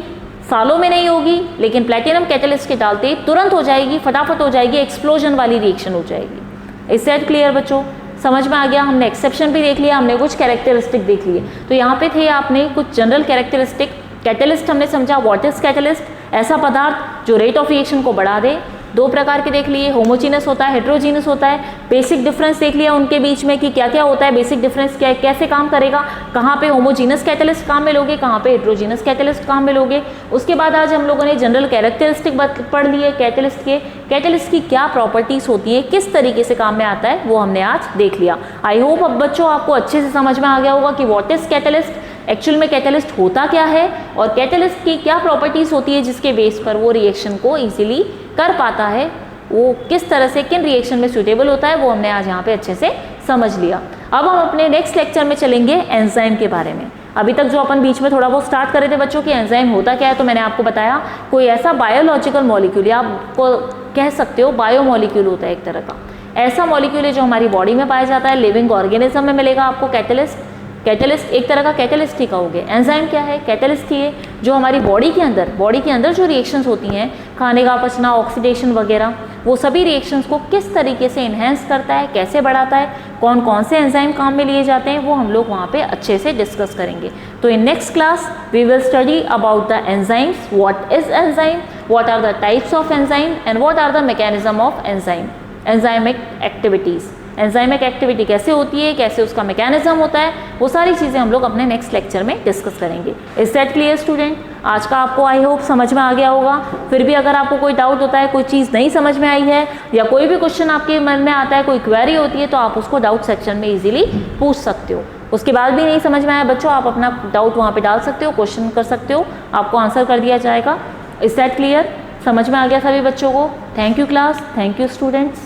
Speaker 1: सालों में नहीं होगी, लेकिन प्लेटिनम कैटेलिस्ट के डालते तुरंत हो जाएगी, फटाफट हो जाएगी, एक्सप्लोजन वाली रिएक्शन हो जाएगी। इज दैट क्लियर बच्चों? समझ में आ गया? हमने एक्सेप्शन भी देख लिया, हमने कुछ कैरेक्टरिस्टिक देख लिए। तो यहाँ पे थे आपने कुछ जनरल कैरेक्टरिस्टिक। कैटेलिस्ट हमने समझा, व्हाट इज कैटेलिस्ट? ऐसा पदार्थ जो रेट ऑफ रिएक्शन को बढ़ा दे। दो प्रकार के देख लिए, होमोजीनस होता है, हेट्रोजीनस होता है। बेसिक डिफरेंस देख लिया उनके बीच में कि क्या क्या होता है, बेसिक डिफरेंस क्या, कैसे काम करेगा, कहाँ पे होमोजीनस कैटेलिस्ट काम में लोगे, कहाँ पे हेट्रोजीनस कैटेलिस्ट काम में लोगे। उसके बाद आज हम लोगों ने जनरल कैरेक्टरिस्टिक पढ़ लिए कैटेलिस्ट के, कैटेलिस्ट की क्या प्रॉपर्टीज होती है, किस तरीके से काम में आता है, वो हमने आज देख लिया। आई होप अब बच्चों आपको अच्छे से समझ में आ गया होगा कि व्हाट इज कैटेलिस्ट, एक्चुअल में कैटेलिस्ट होता क्या है और कैटेलिस्ट की क्या प्रॉपर्टीज होती है जिसके बेस पर वो रिएक्शन को इजीली कर पाता है, वो किस तरह से किन रिएक्शन में सूटेबल होता है, वो हमने आज यहाँ पे अच्छे से समझ लिया। अब हम अपने नेक्स्ट लेक्चर में चलेंगे एंजाइम के बारे में। अभी तक जो अपन बीच में थोड़ा बहुत स्टार्ट करे थे बच्चों कि एंजाइम होता क्या है, तो मैंने आपको बताया कोई ऐसा बायोलॉजिकल मॉलिक्यूल, या आपको कह सकते हो बायोमॉलिक्यूल होता है एक तरह का, ऐसा मॉलिक्यूल है जो हमारी बॉडी में पाया जाता है, लिविंग ऑर्गेनिज्म में मिलेगा आपको कैटेलिस्ट। कैटेलिस्ट एक तरह का कैटेलिस्ट ही कहोगे। एंजाइम क्या है? कैटेलिस्ट ही है जो हमारी बॉडी के अंदर जो रिएक्शंस होती हैं, खाने का पचना, ऑक्सीडेशन वगैरह, वो सभी रिएक्शंस को किस तरीके से इन्हेंस करता है, कैसे बढ़ाता है, कौन कौन से एंजाइम काम में लिए जाते हैं, वो हम लोग वहाँ पे अच्छे से डिस्कस करेंगे। तो in next class we will study about the enzymes, what is enzyme, what are the types of enzyme and what are the mechanism of enzyme, enzymic activities. Enzymic activity कैसे होती है, कैसे उसका मैकेनिज्म होता है, वो सारी चीज़ें हम लोग अपने नेक्स्ट लेक्चर में डिस्कस करेंगे। Is that clear student? आज का आपको आई होप समझ में आ गया होगा। फिर भी अगर आपको कोई डाउट होता है, कोई चीज़ नहीं समझ में आई है, या कोई भी क्वेश्चन आपके मन में आता है, कोई क्वेरी होती है, तो आप उसको डाउट सेक्शन में ईजिली पूछ सकते हो। उसके बाद भी नहीं समझ में आया बच्चों, आप अपना डाउट वहाँ पर डाल सकते हो, क्वेश्चन कर सकते हो, आपको आंसर कर दिया जाएगा। Is that clear? समझ में आ गया सभी बच्चों को? Thank you class, thank you students.